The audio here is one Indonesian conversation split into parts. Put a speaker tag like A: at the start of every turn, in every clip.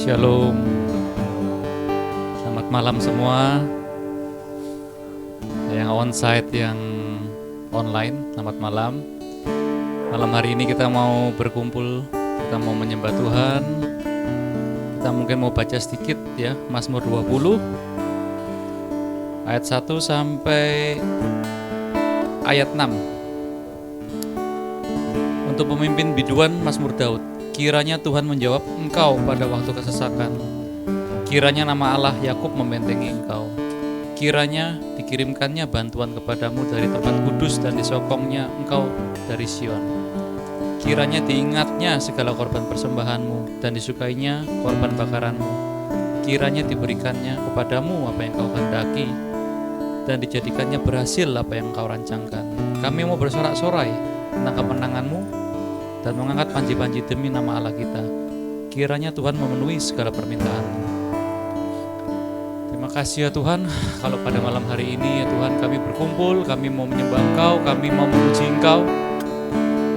A: Shalom. Selamat malam semua. Yang onsite, yang online, selamat malam. Malam hari ini kita mau berkumpul, kita mau menyembah Tuhan. Kita mungkin mau baca sedikit ya, Mazmur 20 ayat 1 sampai ayat 6. Untuk pemimpin biduan Mazmur Daud. Kiranya Tuhan menjawab engkau pada waktu kesesakan. Kiranya nama Allah Yakub membentengi engkau. Kiranya dikirimkannya bantuan kepadamu dari tempat kudus dan disokongnya engkau dari Sion. Kiranya diingatnya segala korban persembahanmu dan disukainya korban bakaranmu. Kiranya diberikannya kepadamu apa yang kau kehendaki dan dijadikannya berhasil apa yang kau rancangkan. Kami mau bersorak-sorai tentang kemenanganmu dan mengangkat panji-panji demi nama Allah kita. Kiranya Tuhan memenuhi segala permintaanmu. Terima kasih ya Tuhan, kalau pada malam hari ini ya Tuhan kami berkumpul, kami mau menyembah Engkau, kami mau memuji Engkau,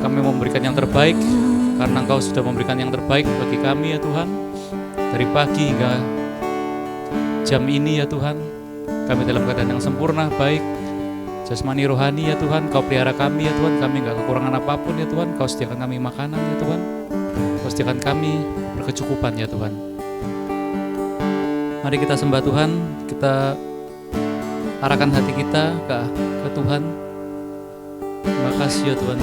A: kami mau memberikan yang terbaik, karena Engkau sudah memberikan yang terbaik bagi kami ya Tuhan. Dari pagi hingga jam ini ya Tuhan, kami dalam keadaan yang sempurna, baik jasmani rohani ya Tuhan. Kau pelihara kami ya Tuhan, kami gak kekurangan apapun ya Tuhan. Kau sediakan kami makanan ya Tuhan, Kau sediakan kami berkecukupan ya Tuhan. Mari kita sembah Tuhan, kita arahkan hati kita ke Tuhan. Terima kasih ya Tuhan.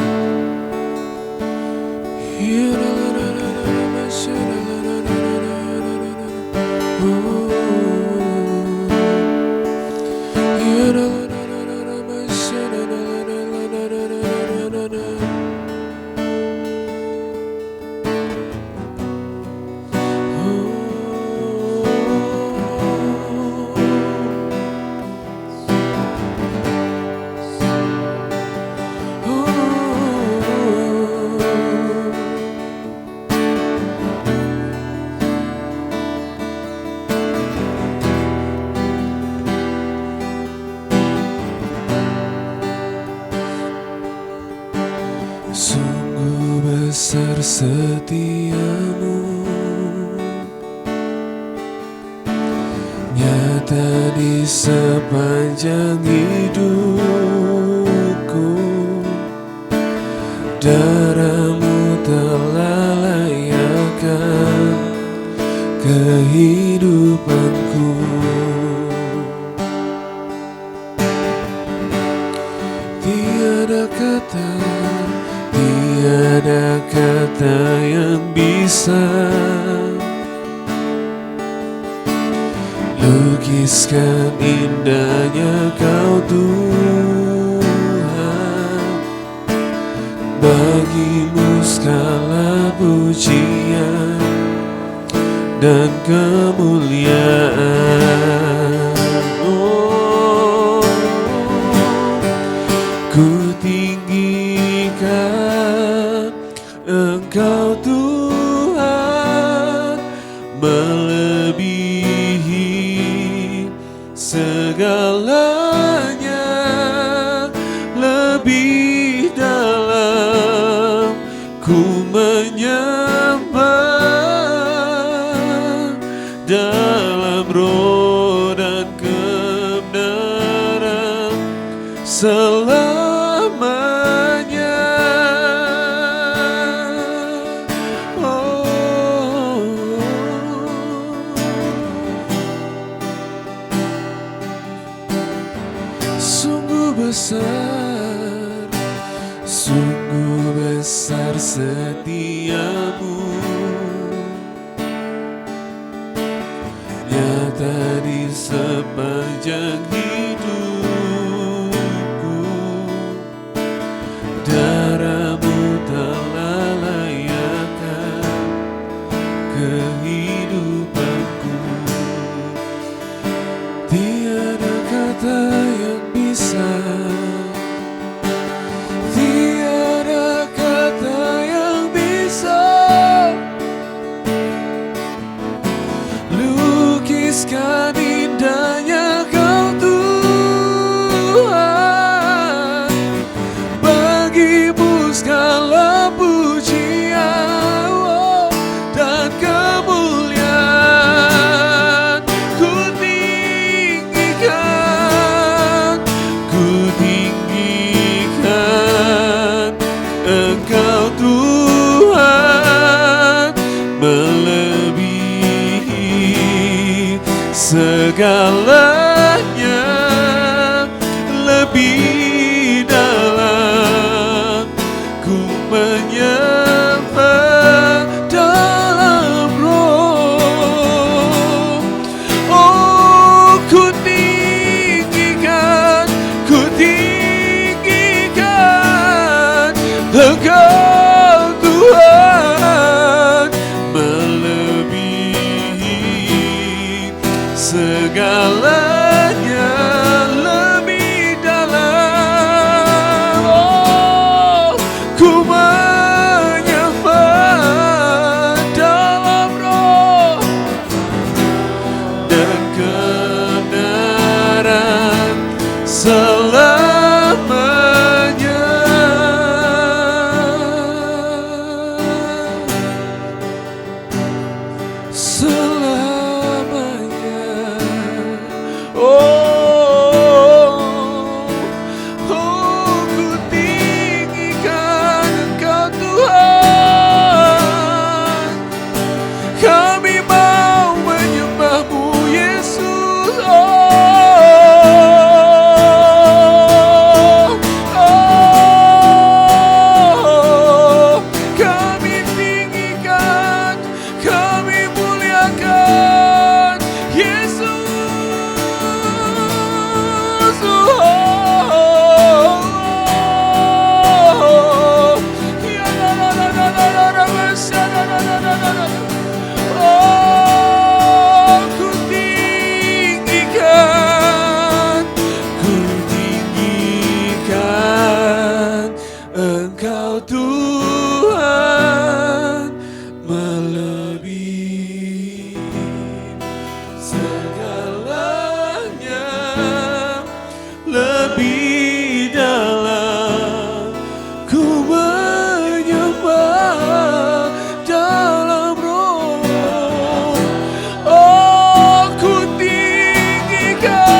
B: Sungguh besar setiamu, nyata di sepanjang hidupku. Darahmu telah layakkan kehidupanku. Tiada kata yang bisa lukiskan indahnya Kau Tuhan. Bagimu segala pujian dan kemuliaan. Ku tinggikan Engkau Tuhan, melebihi segalanya, lebih dalam ku menyembah dalam roh dan kebenaran selamanya. Sungguh besar setiamu, nyata di sepanjang hidupku. Darahmu telah layakkan kehidupanku. Tiada kata yang bisa, tiada kata yang bisa lukiskan indahnya Kau Tuhan. segalanya lebih dalam, ku menyembah dalam roh. Oh, ku tinggikan Engkau Tuhan, melebihi segalanya, lebih dalam. Oh, ku menyembah dalam roh dan kebenaran selamanya. Engkau Tuhan, melebihi segalanya, lebih dalam, ku menyembah dalam roh. Oh, ku tinggikan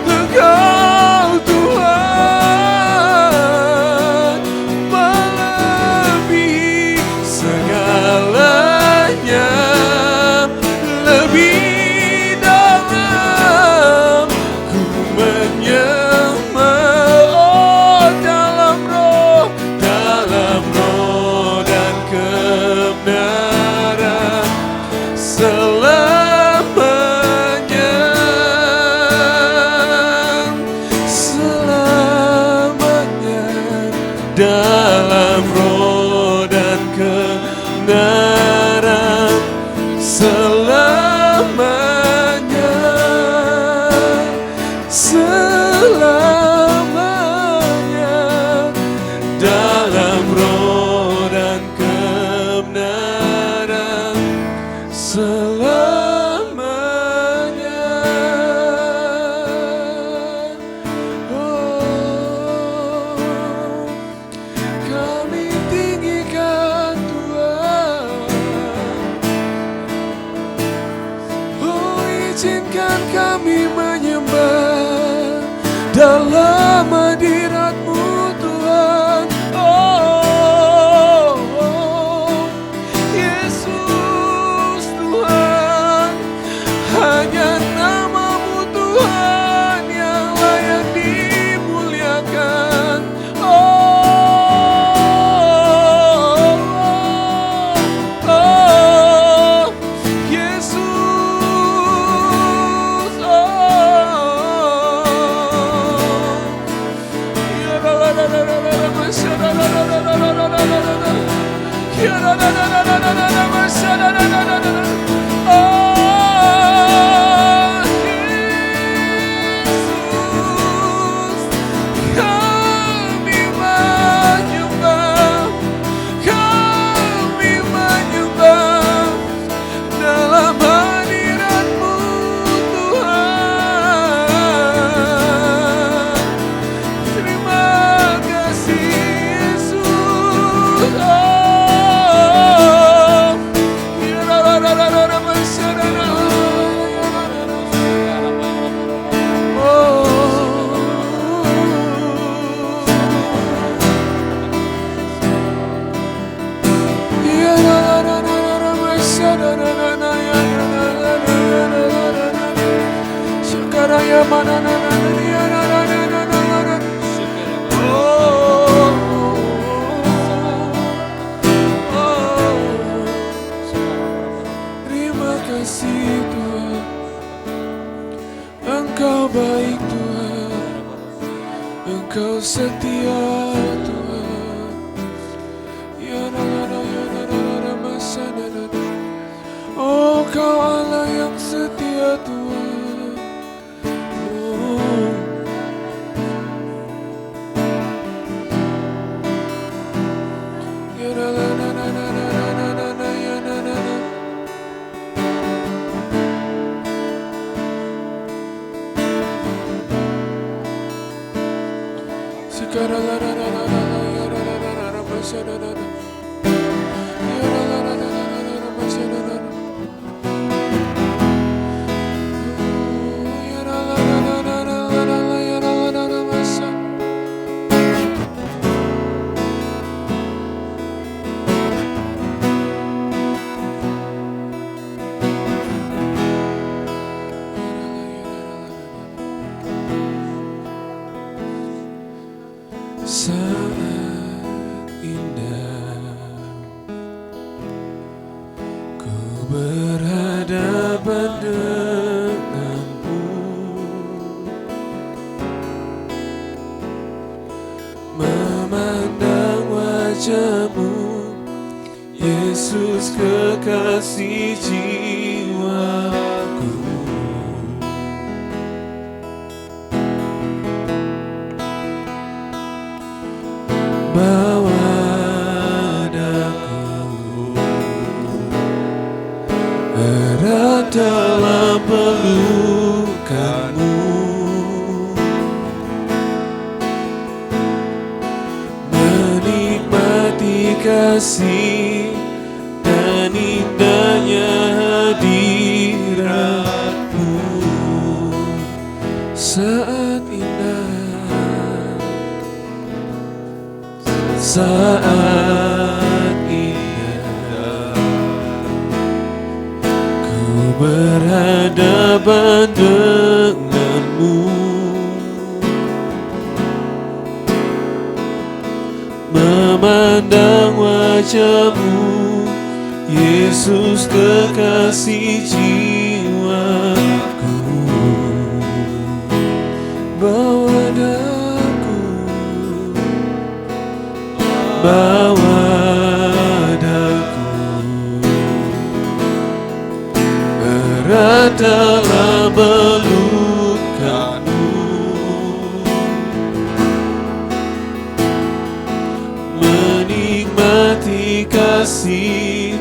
B: Engkau Tuhan, melebihi segalanya, lebih dalam, ku menyembah. Oh, dalam roh dan kebenaran dalam roh dan kebenaran selamanya, dalam roh dan kebenaran selamanya. Kami tinggikan Tuhan. Oh, izinkan kami menyembah dalam hadirat-Mu Tuhan. Oh, Yesus Tuhan, hanya nama-Mu Tuhan yang layak dimuliakan. Terima kasih Tuhan, Engkau baik Tuhan, Engkau setia Tuhan. Oh, Kau Allah yang setia Tuhan. Oh. Saat indah ku berhadapan denganmu, memandang wajahmu, Yesus kekasih jiwaku. Bawa daku erat dalam pelukanmu, menikmati kasih dan indahnya hadiratmu. Saat indah, saat indah ku berhadapan denganmu, memandang wajahmu, Yesus kekasih jiwaku. Bawa daku, bawa daku erat dalam pelukanmu, menikmati kasih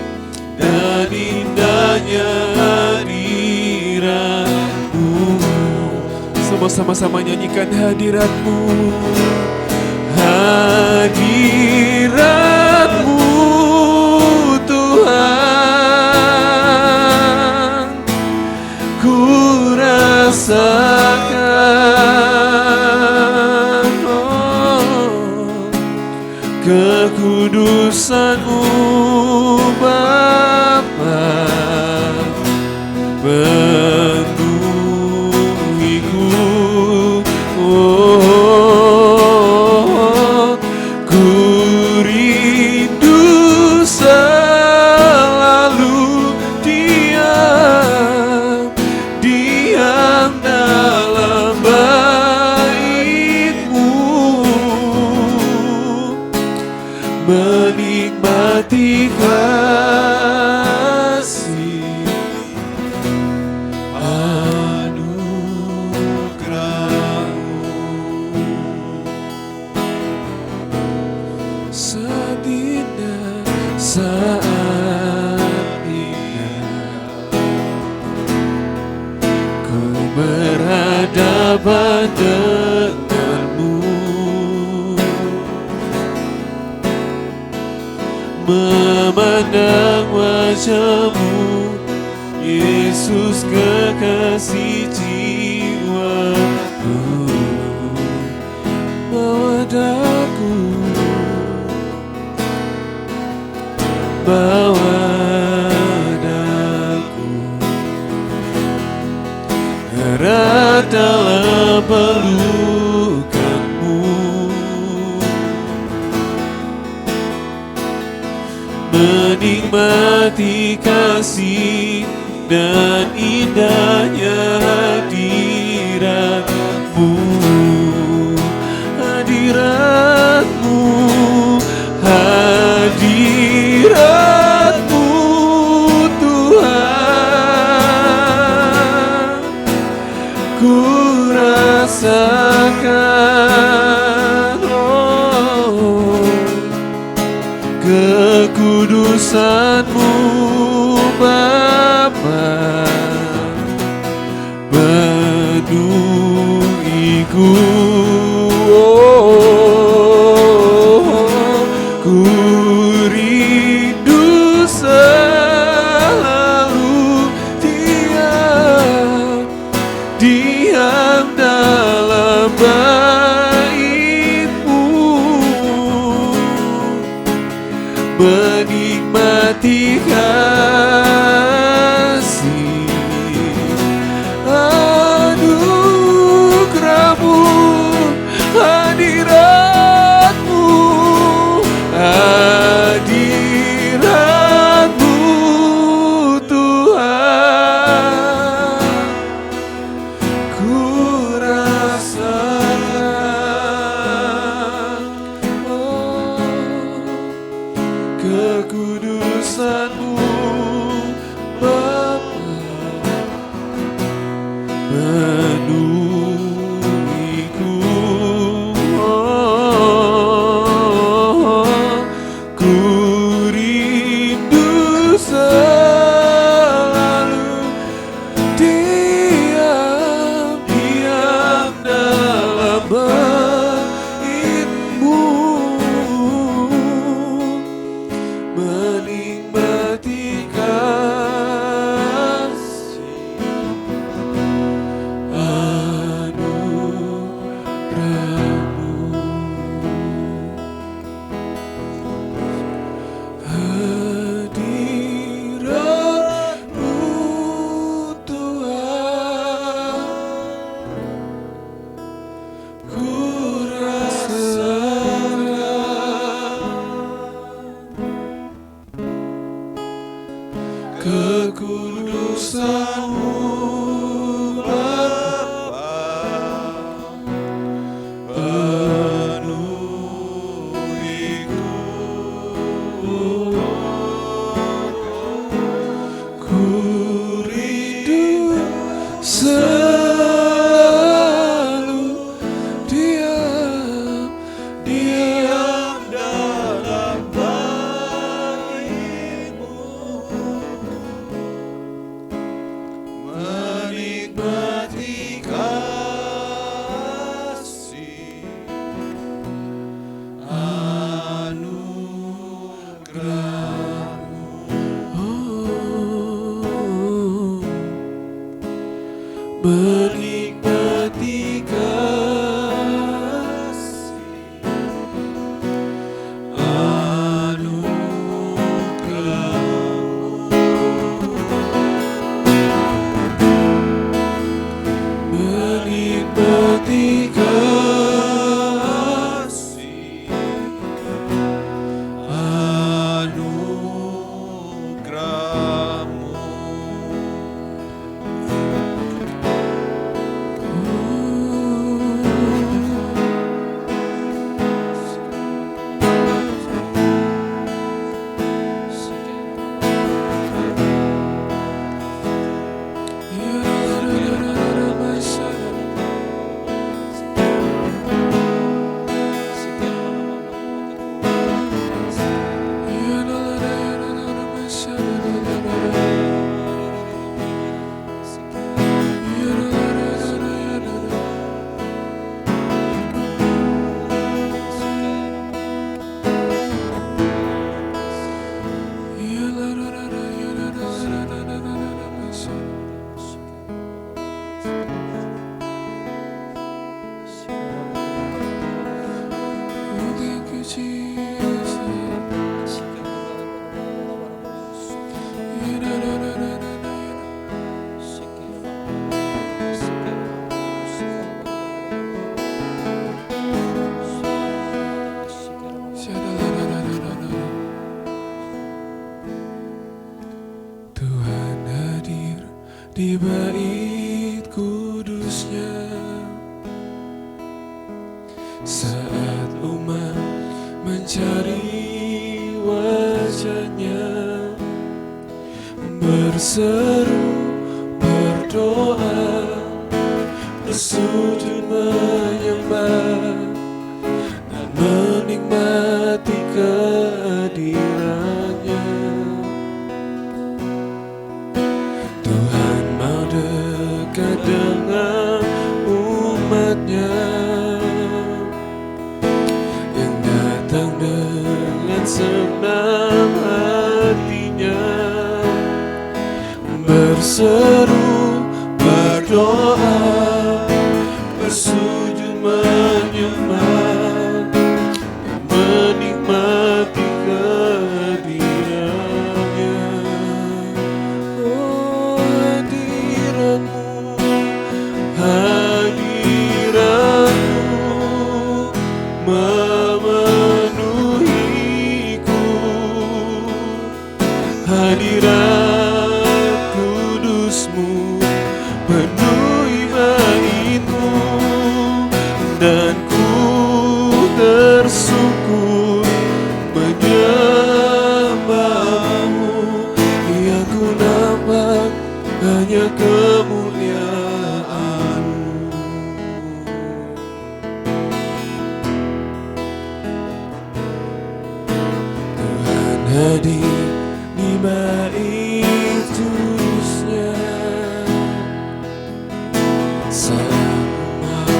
B: dan indahnya hadiratmu. Semua sama-sama nyanyikan hadiratmu. Hadiratmu Tuhan, ku rasakan kekudusan-Mu Bapa, penuhiku. Ku rindu selalu diam dalam bait-Mu, menikmati kasih anugerah-Mu. Saat indah, saat indah ku berhadapan denganmu, memandang wajah-Mu, Yesus kekasih jiwaku. Bawa daku, bawa daku erat dalam pelukanmu, menikmati kasih dan indahnya hadiratmu, hadiratmu, hadiratmu Tuhan. Ku rasakan kekudusan-Mu Bapa, penuhiku. Ku rindu selalu diam dalam bait-Mu, menikmati kasih anugerah-Mu, hadirat-Mu, hadirat-Mu Tuhan. Ku rasakan kekudusan-Mu Bapa, penuhiku. Ku rindu selalu diam dalam bait-Mu, menikmati kasih anugerah-Mu, hadirat-Mu Tuhan. Ku rasakan kekudusan-Mu Bapa, penuhiku. Ku rindu selalu diam dalam bait-Mu, menikmati kasih anugerah-Mu, menikmati kasih anugerah-Mu, menikmati kasih anugerah-Mu. di bait kudusnya. Saat umat mencari wajahnya, berseru, berdoa, bersujud menyembah, dan menikmati kehadirannya. Tuhan mau dekat dengan umatnya yang datang dengan senang hatinya, berseru, berdoa, bersujud menyembah, dan menikmati kehadirannya. Oh, hadiratmu, hadiratmu memenuhiku, hadirat kudusmu penuhi baitmu, dan ku tersungkur menyembahmu, yang ku nampak hanya kemuliaan-Mu. Tuhan hadir di bait kudusnya, saat umat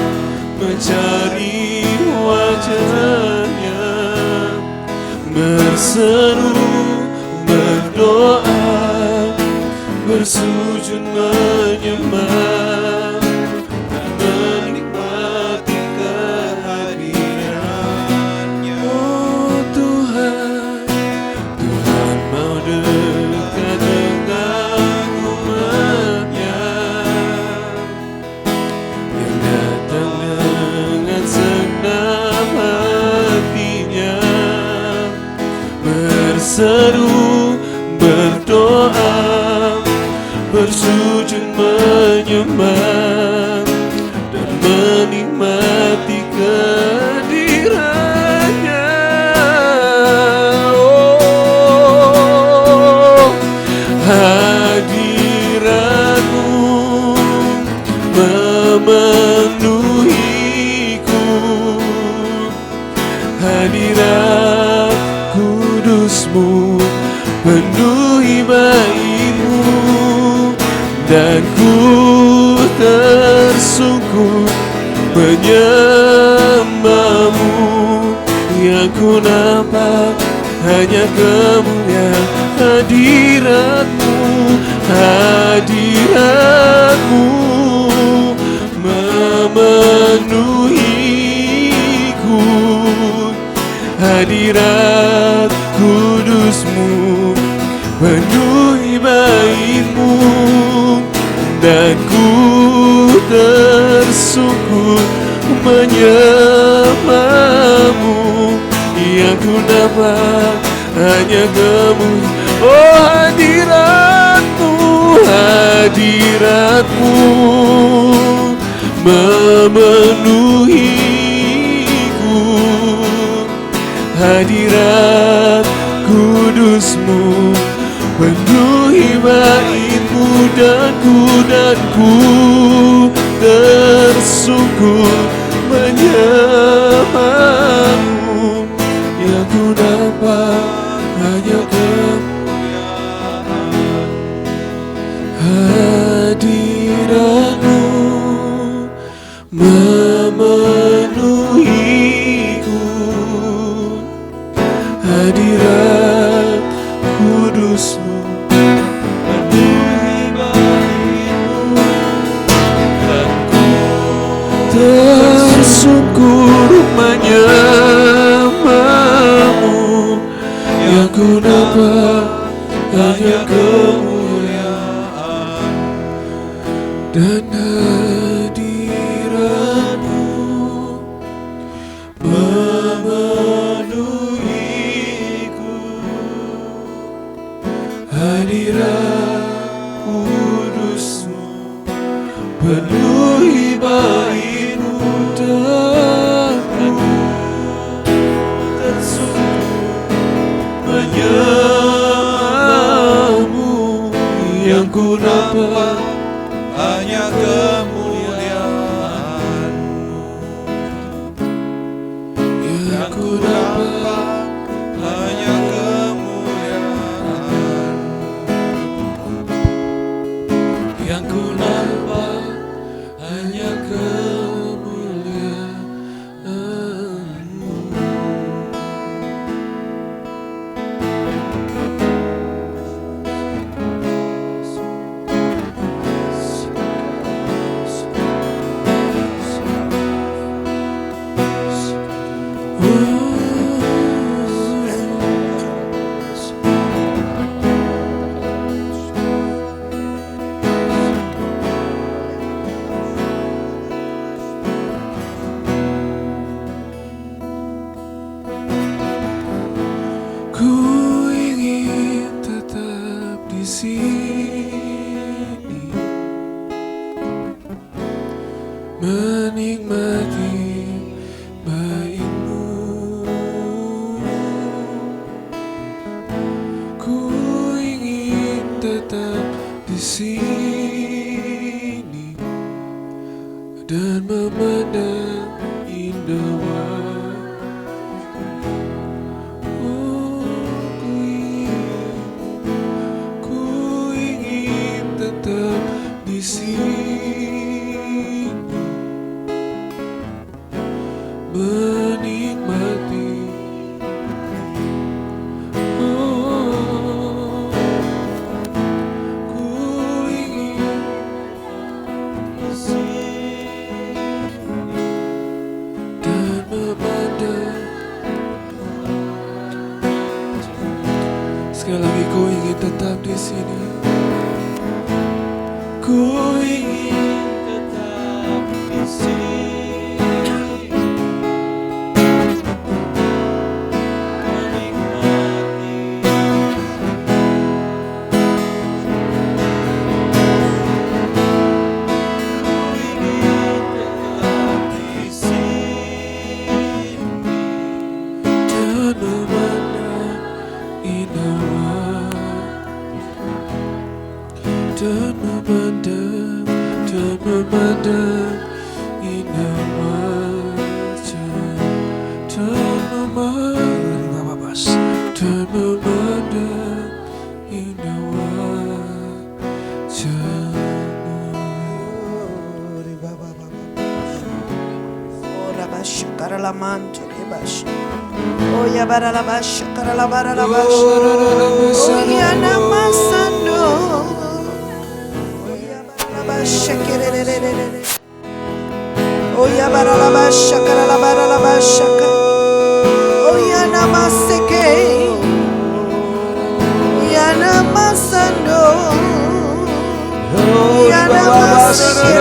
B: mencari wajahnya, berseru, berdoa, bersujud menyembah, dan menikmati kehadirannya. Oh Tuhan, Tuhan mau dekat dengan umatnya yang datang dengan senang hatinya, berseru, berdoa, bersujud menyembah, dan menikmati kehadirannya. Oh, hadiratmu memenuhiku, hadirat kudusmu penuhi baitmu, dan ku tersungkur menyembahmu, yang ku nampak hanya kemuliaan hadiratmu, hadiratmu memenuhiku, hadirat kudusmu penuhi baitmu, dan ku tersungkur menyembahmu, yang ku dapat hanya kemuliaan. Oh hadiratmu, hadiratmu memenuhiku, hadirat kudusmu penuhi baitmu, dan ku tersungkur menyembahmu, yang ku dapat hanya kemuliaan. Hadiratmu memenuhiku, hadirat kudusmu penuhi baitmu, dan ku tersungkur menyembahmu, yang ku dapat hanya kemuliaan, dan hadiratmu memenuhiku, hadirat kudusmu penuhi baitmu dan aku tersungkur menyembahmu. Yang ku nampak hanya kemuliaan-Mu. Yang ku nampak hanya kemuliaan-Mu. Yang ku nampak hanya kemuliaan-Mu. Ku ingin tetap di sini, menikmati baitmu. Ku ingin tetap di sini dan memandang indah di sini, menikmati. Ku ingin di sini dan memandang. Sekali lagi, ku ingin tetap di sini. Ku ingin tetap di sini, menikmati. Ku ingin tetap di sini dan memandang indah, dan memandang indah wajah, dan memandang indah wajahmu.
C: Oh rabasha karalamanto rebash. Oh ya baralabasha karalabaralabash. Oh ya namasando. Oh ya baralabasha karalabaralabasha. Oh ya namaseke. Ya namasando. Ya namaseke.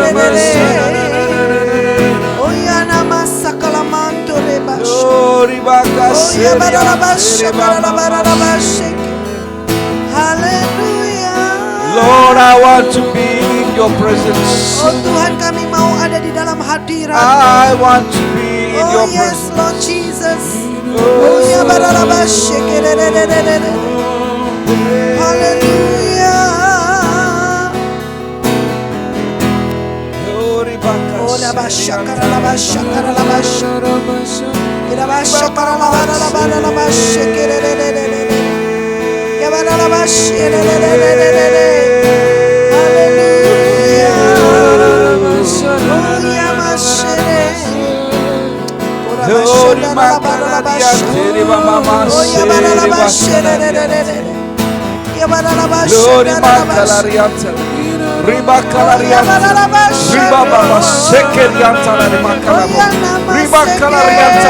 C: Oh ya namasakalamanto rebash. Oh ya baralabasha karalabaralabasha. Hallelujah.
B: Lord, I want to be in your presence.
C: Oh Tuhan, kami mau ada di dalam hadirat.
B: I want to be in your
C: Oh yes,
B: presence.
C: Lord Jesus. Oh ya baralabasha. Hallelujah. Oh rabasha karalabasha karalabasha. Irabasha karalabaralabasha. Ya baralabasha. Hallelujah. Oh ya mashere.
B: Lord, makanariate riba mama
C: Oh ya baralabasha. Ya baralabasha.
B: Lord, makanariate riba kalariate riba baba sekeriate riba kalabo riba kalariate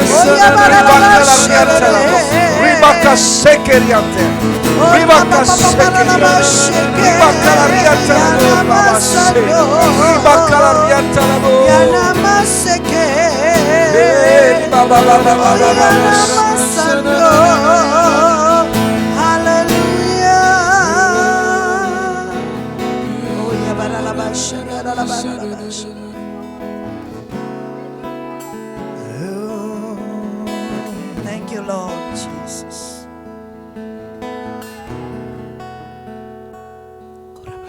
B: Lord, riba kalariate riba kasekeriate riba kasekeriate riba kalariate Lord, baba se riba kalariate Lord.
C: Ya namaseke.
B: Baba baba baba
C: Hallelujah. Oh ya baralaba Thank you, Lord Jesus.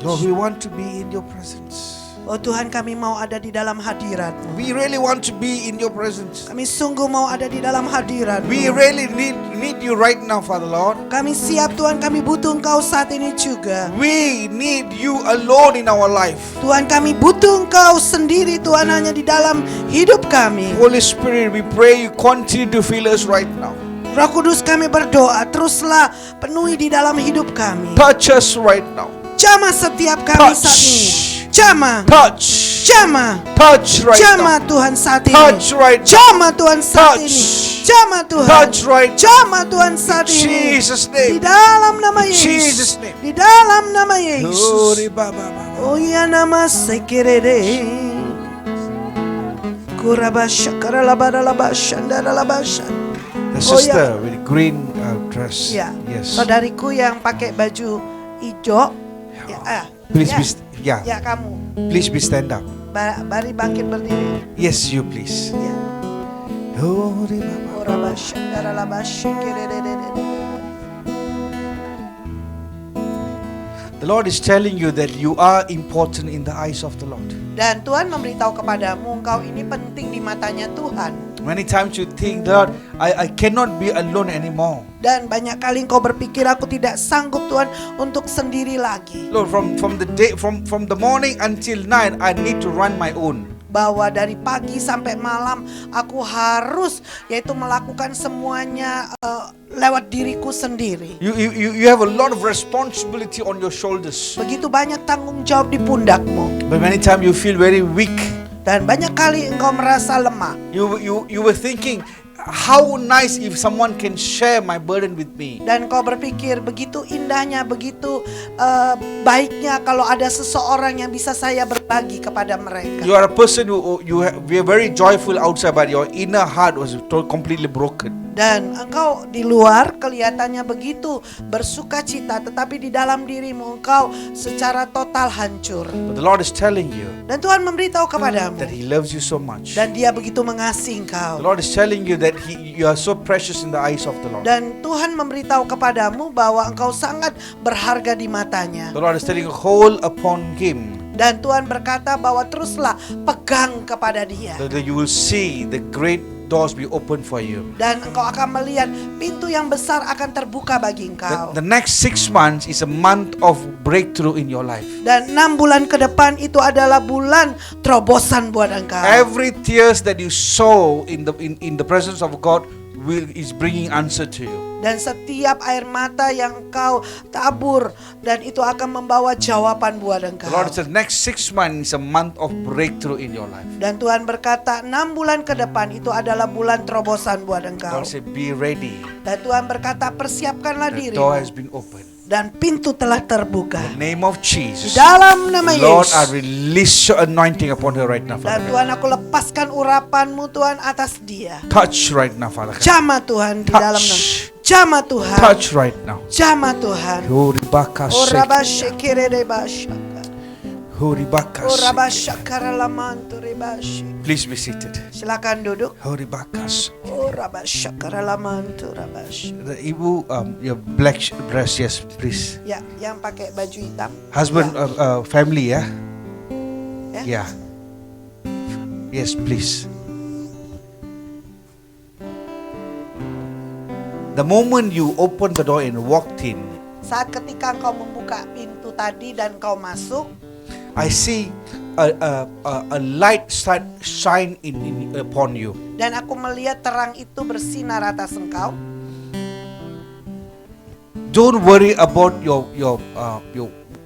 B: Lord, we want to be in your presence.
C: Oh Tuhan, kami mau ada di dalam hadirat-Mu.
B: We really want to be in your presence.
C: Kami sungguh mau ada di dalam hadirat.
B: We really need you right now, Father Lord.
C: Kami siap Tuhan, kami butuh Engkau saat ini juga.
B: We need you alone in our life.
C: Tuhan, kami butuh Engkau sendiri Tuhan, hanya di dalam hidup kami.
B: Holy Spirit, we pray you continue to fill us right now.
C: Roh Kudus, kami berdoa, teruslah penuhi di dalam hidup kami.
B: Touch us right now.
C: Jamah setiap kami saat ini. Jamah.
B: Touch.
C: Jamah.
B: Touch right
C: Jamah
B: now.
C: Tuhan saat ini.
B: Touch right now.
C: Jamah Tuhan saat
B: Touch.
C: ini. Jamah Tuhan.
B: Touch right now.
C: Jamah Tuhan saat ini.
B: Jesus'
C: Di
B: name.
C: dalam nama Yesus.
B: Jesus' name.
C: Di dalam nama Yesus.
B: Glory, Baba, Baba.
C: Oh ya nama sekerede. Kurabasha karalabadalabasha ndaralabasha.
B: The
C: Oh,
B: sister with the green dress.
C: Ya.
B: Yes.
C: Saudariku yang pakai baju hijau. Ya,
B: Please
C: ya.
B: be yeah.
C: Ya kamu.
B: Please be stand up.
C: Mari bangkit berdiri.
B: Yes, you please.
C: Ya.
B: Glory, Baba.
C: Kurabasha ndaralabasha kerede.
B: The Lord is telling you that you are important in the eyes of the Lord.
C: Dan Tuhan memberitahu kepadamu, engkau ini penting di matanya Tuhan.
B: Many times you think, Lord, I cannot be alone anymore.
C: Dan banyak kali engkau berpikir, aku tidak sanggup Tuhan untuk sendiri lagi.
B: Lord, from the day from the morning until night, I need to run my own.
C: Bahwa dari pagi sampai malam aku harus yaitu melakukan semuanya lewat diriku sendiri.
B: You have a lot of responsibility on your shoulders.
C: Begitu banyak tanggung jawab di pundakmu.
B: But many times you feel very weak.
C: Dan banyak kali engkau merasa lemah.
B: You were thinking, how nice if someone can share my burden with me.
C: Dan kau berpikir begitu indahnya, begitu baiknya kalau ada seseorang yang bisa saya berbagi kepada mereka.
B: You are a person who we are very joyful outside, but your inner heart was completely broken.
C: Dan engkau di luar kelihatannya begitu bersuka cita, tetapi di dalam dirimu engkau secara total hancur.
B: But the Lord is telling you
C: Dan Tuhan memberitahu
B: that
C: kepadamu,
B: He loves you so much.
C: dan Dia begitu mengasihi
B: The
C: engkau.
B: Lord is telling you that you are so precious in the eyes of the Lord.
C: Dan Tuhan memberitahu kepadamu bahwa engkau sangat berharga di matanya.
B: The Lord is telling you, hold upon Him,
C: Dan Tuhan berkata bahwa teruslah pegang kepada Dia.
B: so that you will see the great doors be open for you.
C: Dan engkau akan melihat pintu yang besar akan terbuka bagi engkau.
B: The next 6 months is a month of breakthrough in your life.
C: Dan 6 bulan ke depan itu adalah bulan terobosan buat engkau.
B: Every tears that you sow in the presence of God is bringing answer to you.
C: Dan setiap air mata yang engkau tabur, dan itu akan membawa jawaban buat engkau.
B: The Lord says next 6 months is a month of breakthrough in your life.
C: Dan Tuhan berkata 6 bulan ke depan itu adalah bulan terobosan buat
B: The
C: engkau.
B: Lord said be ready.
C: Dan Tuhan berkata persiapkanlah
B: The
C: diri.
B: door has been opened.
C: Dan pintu telah terbuka.
B: In the name of
C: Di
B: Jesus.
C: dalam nama
B: Lord, I
C: Yesus.
B: release your anointing upon her right now,
C: Dan
B: Father.
C: Tuhan, aku lepaskan urapanmu Tuhan atas dia.
B: Touch right now, Father.
C: Jamah Tuhan di dalam nama.
B: Touch.
C: Jamah Tuhan.
B: Touch right now.
C: Jamah Tuhan.
B: Horibaka
C: Oh
B: shake.
C: rabashe kerede bashaka.
B: Horibaka
C: Oh
B: shake.
C: rabashakara lamantu rebashi.
B: Please be seated.
C: Silakan duduk.
B: Horibaka shake.
C: Oh rabashakara lamantu rabashi.
B: The Ibu, your black dress, yes, please.
C: Ya, yang pakai baju hitam.
B: Husband, family, yeah?
C: Ya.
B: Yeah. Yes, please. The moment you opened the door and walked in,
C: Saat ketika engkau membuka pintu tadi dan kau masuk,
B: I see a light start shine upon you.
C: dan aku melihat terang itu bersinar atas engkau.
B: Don't worry about your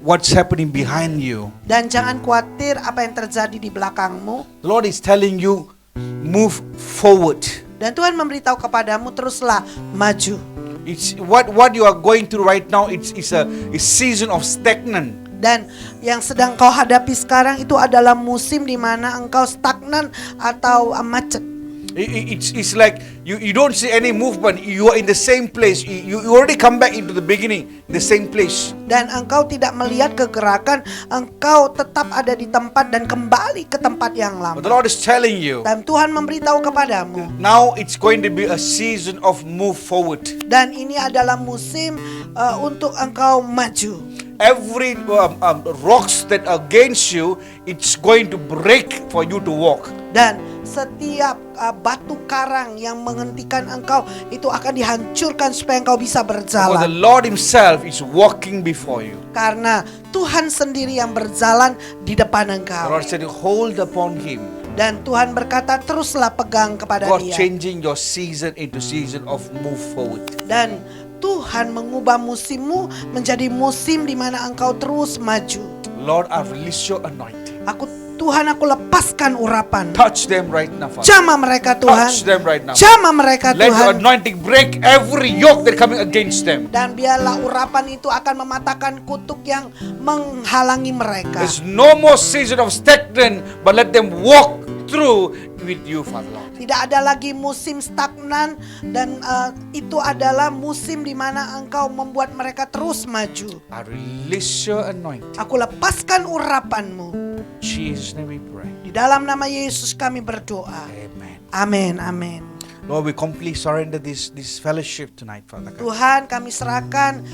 B: what's happening behind you.
C: Dan jangan khawatir apa yang terjadi di belakangmu.
B: The Lord is telling you, move forward.
C: Dan Tuhan memberitahu kepadamu, teruslah maju.
B: It's what you are going through right now. It's a season of stagnant.
C: Dan yang sedang kau hadapi sekarang itu adalah musim di mana engkau stagnan atau macet.
B: It's like you don't see any movement. You are in the same place. You already come back into the beginning, the same place.
C: Dan engkau tidak melihat kegerakan, engkau tetap ada di tempat dan kembali ke tempat yang lama.
B: But the Lord is telling you,
C: Dan Tuhan memberitahu kepadamu,
B: now it's going to be a season of move forward.
C: dan ini adalah musim untuk engkau maju.
B: Every rocks that are against you, it's going to break for you to walk.
C: Dan setiap batu karang yang menghentikan engkau itu akan dihancurkan supaya engkau bisa
B: For the
C: berjalan.
B: Lord Himself is walking before you.
C: Karena Tuhan sendiri yang berjalan di depan
B: The
C: engkau.
B: Lord said, hold upon Him.
C: Dan Tuhan berkata, teruslah pegang kepada
B: God
C: Dia.
B: changing your season into season of move forward.
C: Dan Tuhan mengubah musimmu menjadi musim di mana engkau terus maju.
B: Lord, I release your anointing.
C: Tuhan, aku lepaskan urapan.
B: Touch them right now, Father.
C: Jamah mereka Tuhan.
B: Touch them right now.
C: Jamah mereka
B: Let your
C: Tuhan.
B: anointing break every yoke that coming against them.
C: Dan biarlah urapan itu akan mematahkan kutuk yang menghalangi mereka.
B: There's no more season of stagnant, but let them walk through with you, Father Lord.
C: Tidak ada lagi musim stagnan, dan itu adalah musim di mana engkau membuat mereka terus maju.
B: I release your anointing.
C: Aku lepaskan urapanmu.
B: In Jesus' name we pray.
C: Di dalam nama Yesus kami berdoa.
B: Amen.
C: Amin, amin.
B: Lord, we completely surrender this fellowship tonight, Father God.
C: Tuhan, kami serahkan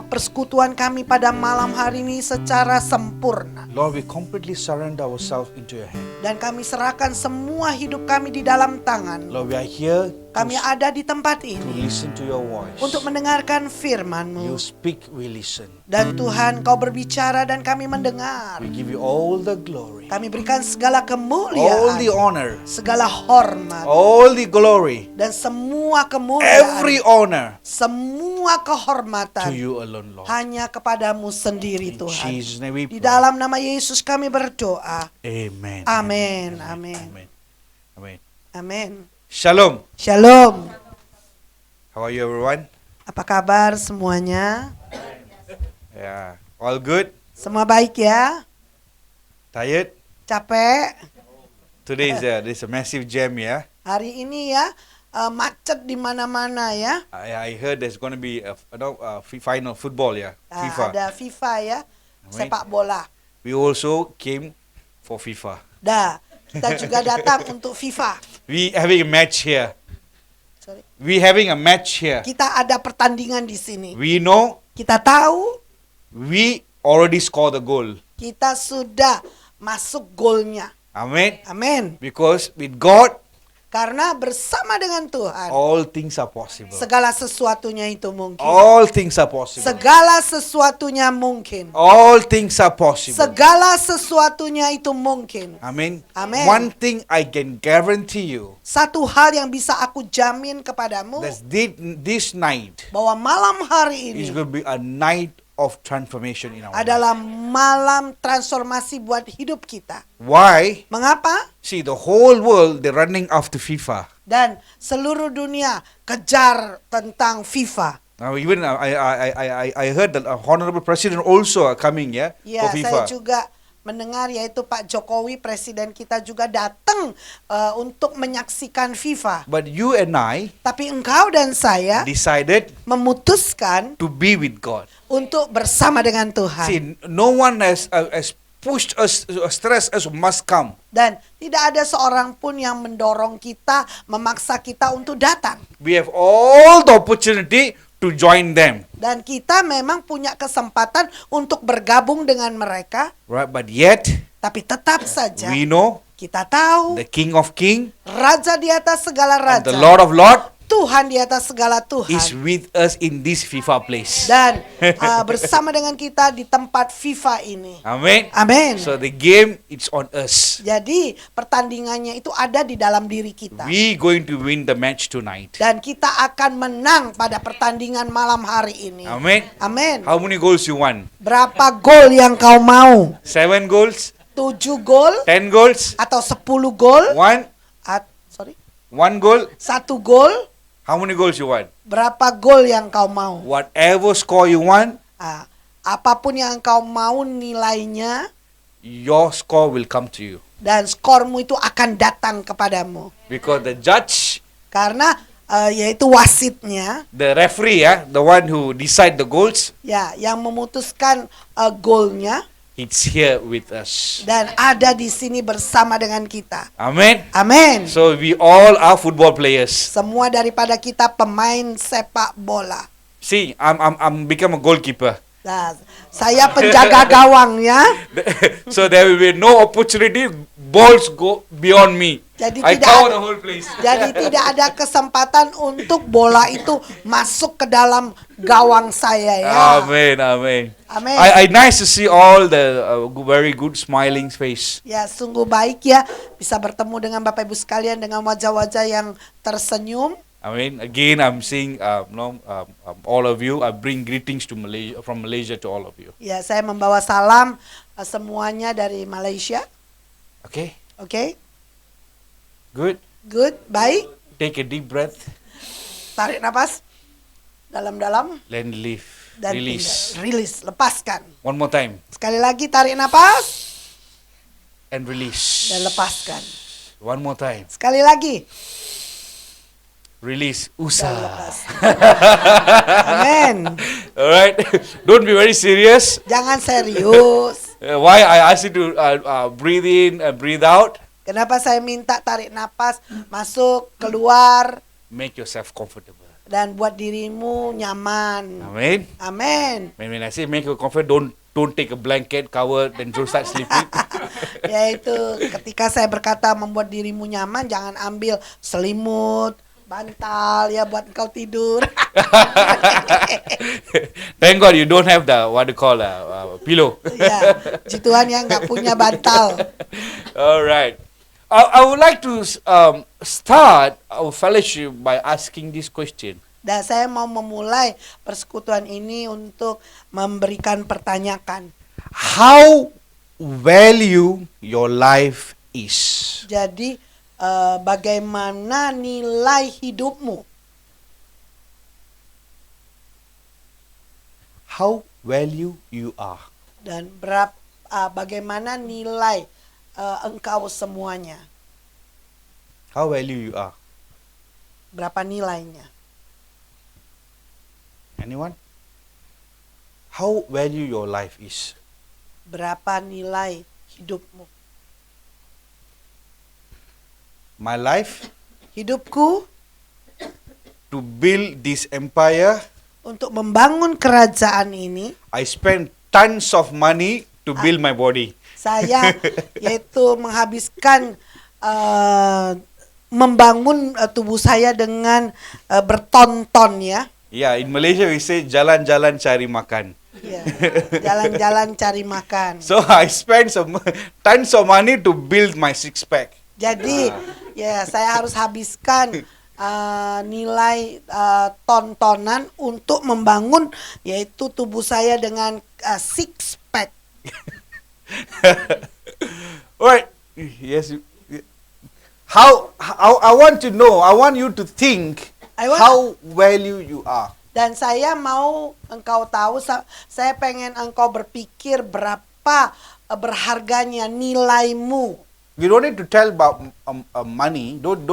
C: persekutuan kami pada malam hari ini secara sempurna.
B: Lord, we completely surrender ourselves into your hand.
C: Dan kami serahkan semua hidup kami di dalam tangan.
B: Lord, we are here
C: Kami ada di tempat
B: to
C: ini
B: listen to your voice.
C: untuk mendengarkan
B: You
C: firman-Mu.
B: speak, we listen.
C: Dan Tuhan, Kau berbicara dan kami mendengar.
B: We give you all the glory,
C: Kami berikan segala
B: all
C: kemuliaan,
B: the honor,
C: segala hormat,
B: all the glory,
C: dan semua kemuliaan,
B: every honor
C: semua
B: to
C: kehormatan
B: you alone, Lord.
C: hanya kepadamu sendiri
B: In
C: Tuhan.
B: Jesus' name we
C: Di
B: pray.
C: dalam nama Yesus kami berdoa.
B: Amen.
C: Amin, amin,
B: Amen. Amen.
C: amin.
B: Shalom.
C: Shalom.
B: How are you, everyone?
C: Apa kabar semuanya?
B: Yeah. All good?
C: Semua baik ya?
B: Tired?
C: Capek?
B: Today there's a massive jam, yeah?
C: Hari ini ya macet di mana-mana ya.
B: I heard there's going to be a final football, yeah? FIFA.
C: Ada FIFA ya,
B: Amin.
C: sepak bola.
B: We also came for FIFA.
C: Kita juga datang untuk FIFA.
B: We having a match here.
C: Sorry.
B: We having a match here.
C: Kita ada pertandingan di sini.
B: We know
C: Kita tahu
B: we already scored the goal.
C: kita sudah masuk golnya.
B: Amen.
C: Amin.
B: Because with God,
C: Karena bersama dengan Tuhan,
B: all things are possible.
C: segala sesuatunya itu mungkin.
B: All things are possible.
C: Segala sesuatunya mungkin.
B: All things are possible.
C: Segala sesuatunya itu mungkin.
B: Amen.
C: Amen.
B: One thing I can guarantee you,
C: Satu hal yang bisa aku jamin kepadamu,
B: that this night
C: bahwa malam hari
B: is
C: ini
B: going to be a night of transformation in our life.
C: adalah malam transformasi buat hidup kita.
B: Why?
C: Mengapa?
B: See, the whole world, they're running after FIFA.
C: Dan seluruh dunia kejar tentang FIFA.
B: Now, even I heard that Honorable President also are coming, yeah,
C: Ya,
B: for FIFA.
C: saya juga mendengar yaitu Pak Jokowi, presiden kita juga datang untuk menyaksikan FIFA.
B: But you and I
C: Tapi engkau dan saya
B: decided
C: memutuskan
B: to be with God.
C: untuk bersama dengan Tuhan.
B: See, no one has pushed us, stress us, must come.
C: Dan tidak ada seorang pun yang mendorong kita, memaksa kita untuk datang.
B: We have all the opportunity to join them.
C: Dan kita memang punya kesempatan untuk bergabung dengan mereka.
B: Right? But yet,
C: Tapi tetap saja
B: we know
C: kita tahu
B: the King of Kings
C: Raja di atas segala
B: and
C: raja,
B: the Lord of Lords
C: Tuhan di atas segala
B: is
C: Tuhan.
B: with us in this FIFA place.
C: Dan bersama dengan kita di tempat FIFA ini.
B: Amen.
C: Amin.
B: So the game, it's on us.
C: Jadi pertandingannya itu ada di dalam diri kita.
B: We going to win the match tonight.
C: Dan kita akan menang pada pertandingan malam hari ini.
B: Amen.
C: Amin.
B: How many goals you want?
C: Berapa gol yang kau mau?
B: 7 goals?
C: 7 gol
B: 10 goals?
C: atau 10 gol?
B: 1 goal?
C: 1 gol?
B: How many goals you want?
C: Berapa gol yang kau mau?
B: Whatever score you want,
C: Apapun yang kau mau nilainya,
B: your score will come to you.
C: Dan skormu itu akan datang kepadamu.
B: Because the judge,
C: Karena yaitu wasitnya,
B: the referee, the one who decide the goals,
C: ya, yang memutuskan golnya
B: it's here with us.
C: dan ada di sini bersama dengan kita.
B: Amen.
C: Amin.
B: So we all are football players.
C: Semua daripada kita pemain sepak bola.
B: See, I'm become a goalkeeper.
C: Nah, saya penjaga gawang ya.
B: So there will be no opportunity. Balls go beyond me.
C: Jadi
B: I
C: tidak
B: cover
C: ada-
B: the whole place.
C: Jadi tidak ada kesempatan untuk bola itu masuk ke dalam gawang saya ya.
B: Amen, amen.
C: Amen.
B: I nice to see all the very good smiling face.
C: Ya, sungguh baik ya bisa bertemu dengan Bapak Ibu sekalian dengan wajah-wajah yang tersenyum.
B: Amen. Again, I'm seeing all of you. I bring greetings to Malaysia, from Malaysia to all of you.
C: Ya, saya membawa salam semuanya dari Malaysia.
B: Okay,
C: Oke,
B: good.
C: good, baik.
B: Take a deep breath,
C: Tarik nafas dalam-dalam
B: then leave,
C: dan
B: release.
C: rilis, lepaskan.
B: One more time,
C: Sekali lagi tarik nafas
B: and release.
C: dan lepaskan.
B: One more time,
C: Sekali lagi.
B: release.
C: Dan
B: Usa.
C: lepaskan. Amin.
B: All right. Don't be very serious.
C: Jangan serius.
B: Why I ask you to breathe in and breathe out?
C: Kenapa saya minta tarik nafas, masuk, keluar,
B: Make yourself comfortable.
C: dan buat dirimu nyaman.
B: Amen.
C: Amin.
B: When I say make you comfortable, don't take a blanket cover then don't start sleeping.
C: Yaitu ketika saya berkata membuat dirimu nyaman, jangan ambil selimut, bantal ya buat engkau tidur.
B: Thank God you don't have the what you call pillow.
C: Ya, puji Tuhan yang nggak punya bantal.
B: All right. I would like to start our fellowship by asking this question.
C: Dan saya mau memulai persekutuan ini untuk memberikan pertanyaan.
B: How value your life is?
C: Jadi bagaimana nilai hidupmu?
B: How value you are?
C: Dan bagaimana nilai engkau semuanya?
B: How value you are?
C: Berapa nilainya?
B: Anyone? How value your life is?
C: Berapa nilai hidupmu?
B: My life
C: Hidupku
B: to build this empire,
C: untuk membangun kerajaan ini,
B: I spend tons of money to build my body.
C: saya yaitu menghabiskan membangun tubuh saya dengan bertonton ya.
B: Yeah, in Malaysia we say jalan-jalan cari makan.
C: Ya, jalan-jalan cari makan.
B: So I spend some tons of money to build my six pack.
C: Jadi ya saya harus habiskan nilai tontonan untuk membangun yaitu tubuh saya dengan six pack.
B: Alright. Yes. How I want to know, I want you to think how value you are.
C: Dan saya mau engkau tahu, saya pengen engkau berpikir berapa berharganya nilaimu.
B: We don't need to tell about money. Don't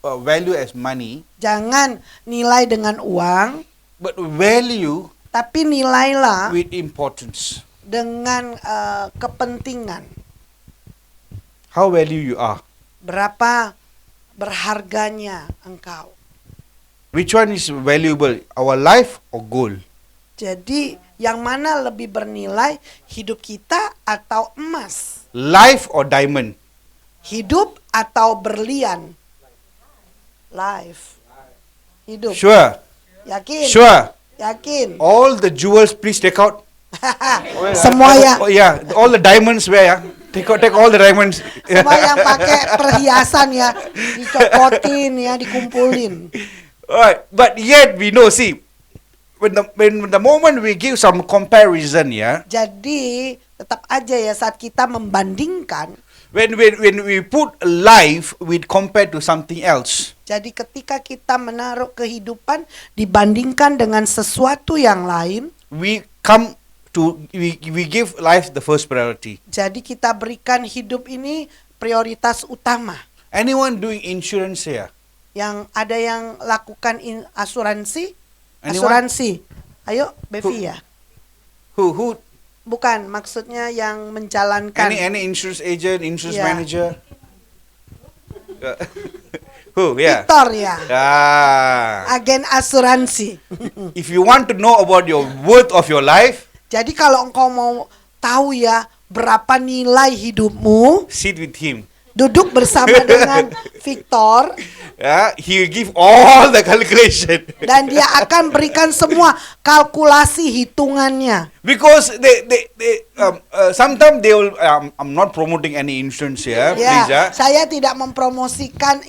B: value as money.
C: Jangan nilai dengan uang,
B: But value
C: tapi nilailah
B: with importance.
C: dengan kepentingan.
B: How value you are.
C: Berapa berharganya engkau.
B: Which one is valuable? Our life or goal?
C: Jadi yang mana lebih bernilai, hidup kita atau emas?
B: Life or diamond?
C: Hidup atau berlian? Life. Hidup.
B: Sure.
C: Yakin?
B: Sure.
C: Yakin?
B: All the jewels please take out.
C: Semua yang
B: Oh yeah, all the diamonds where yeah? Take all the diamonds.
C: semua yang pakai perhiasan ya dicopotin ya, dikumpulin.
B: Alright, but yet we know, see, when the moment we give some comparison, yeah,
C: Jadi tetap aja ya saat kita membandingkan,
B: when we put life with compared to something else,
C: jadi ketika kita menaruh kehidupan dibandingkan dengan sesuatu yang lain,
B: we come we give life the first priority.
C: Jadi kita berikan hidup ini prioritas utama.
B: Anyone doing insurance here?
C: Yang ada yang lakukan asuransi?
B: Anyone?
C: Asuransi. Ayo, Bevi ya.
B: Who?
C: Bukan, maksudnya yang menjalankan.
B: Any insurance agent, insurance
C: Yeah.
B: manager? Who? Yeah.
C: Victor ya.
B: Ah.
C: Agen asuransi.
B: If you want to know about your worth of your life,
C: Jadi kalau engkau mau tahu ya berapa nilai hidupmu,
B: sit with him.
C: duduk bersama dengan Victor
B: Yeah, he will give all the calculation.
C: dan dia akan berikan semua kalkulasi hitungannya.
B: Because sometimes they will. I'm not promoting any insurance here, please.
C: Ya, saya tidak mempromosikan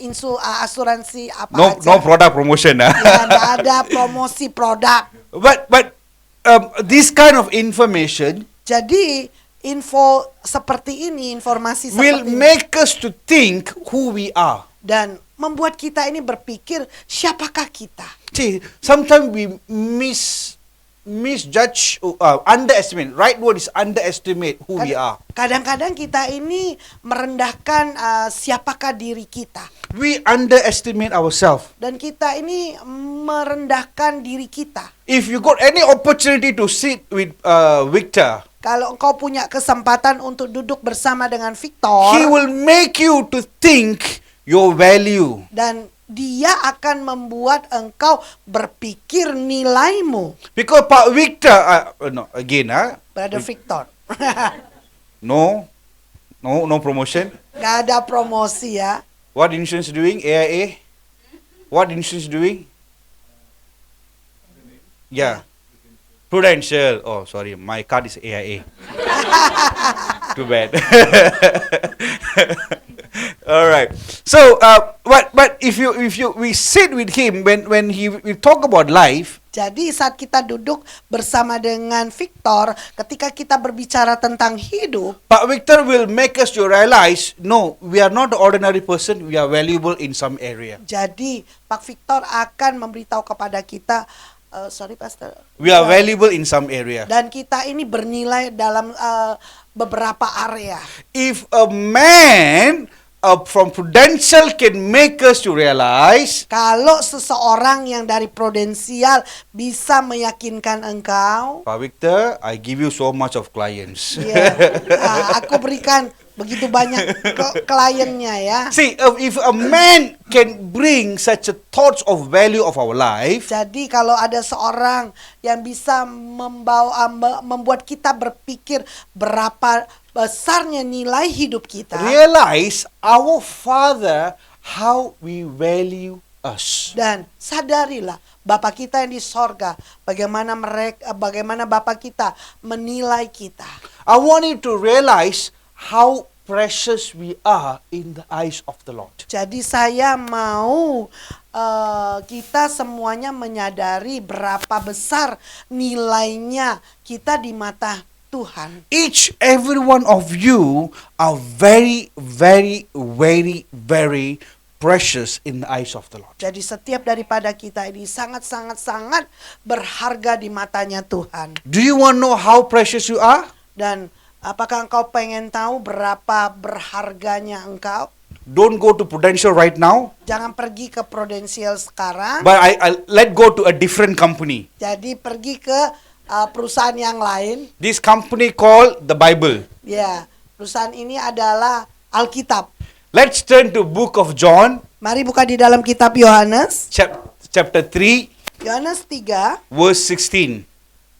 C: asuransi apa
B: No,
C: aja.
B: no product promotion.
C: Ya, nggak ada promosi produk.
B: But this kind of information
C: Jadi info seperti ini, informasi
B: will
C: seperti ini,
B: make us to think who we are.
C: dan membuat kita ini berpikir siapakah kita.
B: See, sometimes we misjudge, underestimate. Right word is underestimate who we are.
C: Kadang-kadang kita ini merendahkan siapakah diri kita.
B: We underestimate ourselves.
C: Dan kita ini merendahkan diri kita.
B: If you got any opportunity to sit with Victor,
C: Kalau engkau punya kesempatan untuk duduk bersama dengan Victor,
B: he will make you to think your value.
C: dan dia akan membuat engkau berpikir nilaimu.
B: Because Pak Victor,
C: Brother Victor.
B: no promotion.
C: Gak ada promosi ya.
B: What insurance doing? AIA? What insurance doing? Yeah. Prudential. Oh, sorry. My card is AIA. Too bad. All right. So, but if we sit with him when we talk about life,
C: Jadi saat kita duduk bersama dengan Victor, ketika kita berbicara tentang hidup,
B: Pak Victor will make us to realize, no, we are not the ordinary person. We are valuable in some area.
C: jadi Pak Victor akan memberitahu kepada kita, sorry Pastor,
B: We are valuable in some area.
C: dan kita ini bernilai dalam beberapa area.
B: If a man from Prudential can make us to realize,
C: Kalau seseorang yang dari Prudensial bisa meyakinkan engkau,
B: Pak Victor, I give you so much of clients.
C: ya, aku berikan begitu banyak kliennya ya.
B: See, if a man can bring such a thoughts of value of our life,
C: Jadi kalau ada seorang yang bisa membuat kita berpikir berapa besarnya nilai hidup kita,
B: realize our Father how we value us.
C: dan sadarilah Bapa kita yang di sorga, bagaimana Bapa kita menilai kita.
B: I want you to realize how precious we are in the eyes of the Lord.
C: Jadi saya mau kita semuanya menyadari berapa besar nilainya kita di mata Tuhan.
B: Each every one of you are very, very, very, very precious in the eyes of the Lord.
C: Jadi setiap daripada kita ini sangat berharga di matanya Tuhan.
B: Do you want to know how precious you are?
C: Dan apakah engkau pengen tahu berapa berharganya engkau?
B: Don't go to Prudential right now,
C: Jangan pergi ke Prudential sekarang.
B: but I let go to a different company.
C: Jadi pergi ke perusahaan yang lain.
B: This company called the Bible.
C: Ya, perusahaan ini adalah Alkitab.
B: Let's turn to book of John,
C: Mari buka di dalam kitab Yohanes.
B: chapter 3,
C: Yohanes 3.
B: verse 16.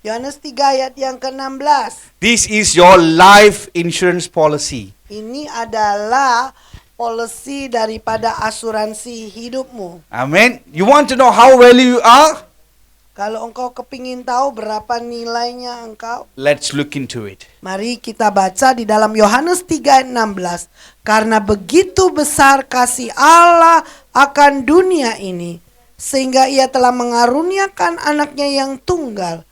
C: Yohanes 3 ayat yang ke-16.
B: This is your life insurance policy.
C: Ini adalah polisi daripada asuransi hidupmu.
B: Amen. You want to know how value you are?
C: Kalau engkau kepingin tahu berapa nilainya engkau,
B: Let's look into it.
C: mari kita baca di dalam Yohanes 3 ayat 16. Karena begitu besar kasih Allah akan dunia ini, sehingga ia telah mengaruniakan anaknya yang tunggal,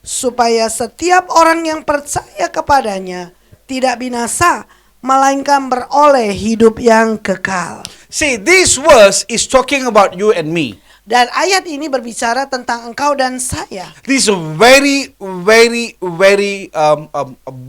C: supaya setiap orang yang percaya kepadanya tidak binasa, melainkan beroleh hidup yang kekal.
B: See, this verse is talking about you and me.
C: Dan ayat ini berbicara tentang engkau dan saya.
B: This is a very, very, very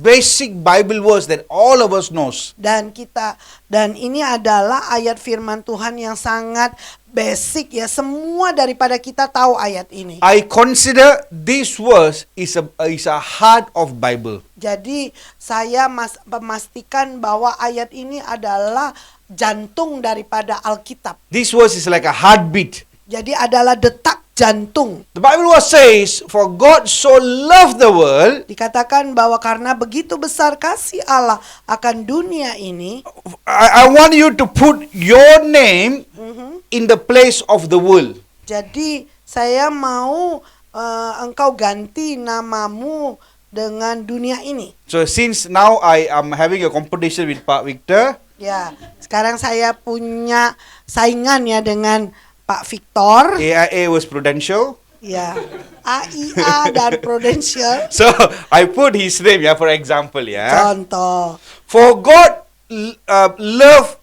B: basic Bible verse that all of us knows.
C: Dan ini adalah ayat firman Tuhan yang sangat basic ya. Semua daripada kita tahu ayat ini.
B: I consider this verse is a heart of Bible.
C: Jadi saya memastikan bahwa ayat ini adalah jantung daripada Alkitab.
B: This verse is like a heartbeat.
C: Jadi adalah detak jantung.
B: The Bible verse says, "For God so loved the world."
C: Dikatakan bahwa karena begitu besar kasih Allah akan dunia ini.
B: I want you to put your name in the place of the world.
C: Jadi saya mau engkau ganti namamu dengan dunia ini.
B: So since now I am having a competition with Pak Victor,
C: Ya, sekarang saya punya saingan ya dengan Pak Victor.
B: AIA was Prudential.
C: Ya, AIA dan Prudential.
B: So I put his name, for example,
C: Contoh.
B: For God loved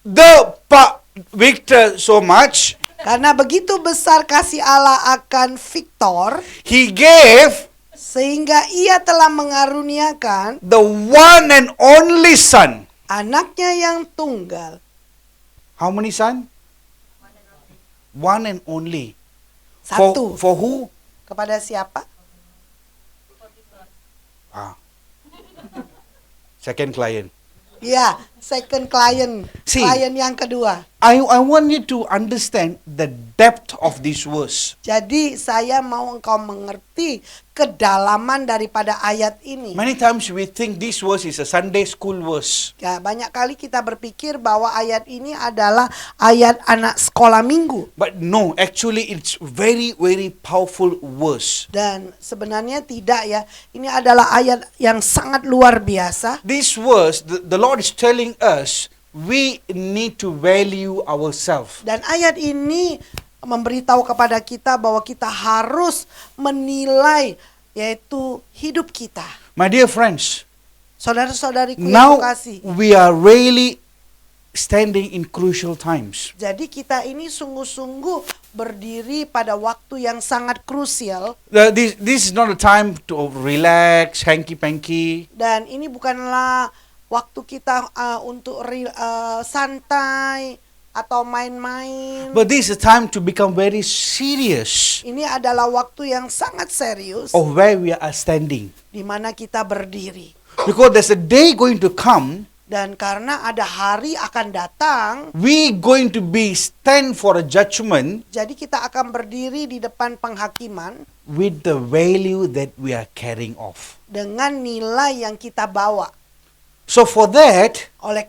B: the Pak Victor so much,
C: Karena begitu besar kasih Allah akan Victor,
B: He gave
C: sehingga ia telah mengaruniakan
B: the one and only Son.
C: anaknya yang tunggal.
B: How many son? One and only.
C: Satu.
B: For who?
C: Kepada siapa?
B: Second client.
C: Ya, second client.
B: See.
C: Klien yang kedua.
B: I want you to understand the depth of this verse.
C: Jadi saya mau engkau mengerti kedalaman daripada ayat ini.
B: Many times we think this verse is a Sunday school verse.
C: Ya, banyak kali kita berpikir bahwa ayat ini adalah ayat anak sekolah minggu.
B: But no, actually it's very, very powerful verse.
C: Dan sebenarnya tidak ya. Ini adalah ayat yang sangat luar biasa.
B: This verse, the Lord is telling us, we need to value ourselves.
C: Dan ayat ini memberitahu kepada kita bahwa kita harus menilai yaitu hidup kita.
B: My dear friends,
C: Saudara-saudariku yang
B: now
C: kekasih.
B: we are really standing in crucial times.
C: Jadi kita ini sungguh-sungguh berdiri pada waktu yang sangat krusial.
B: This is not a time to relax, hanky-panky.
C: Dan ini bukanlah waktu kita untuk santai atau main-main.
B: But this is a time to become very serious
C: Ini adalah waktu yang sangat serius
B: of where we are standing.
C: di mana kita berdiri.
B: Because there's a day going to come,
C: Dan karena ada hari akan datang,
B: we going to be stand for a judgment
C: jadi kita akan berdiri di depan penghakiman
B: with the value that we are carrying off.
C: dengan nilai yang kita bawa.
B: So for that,
C: Oleh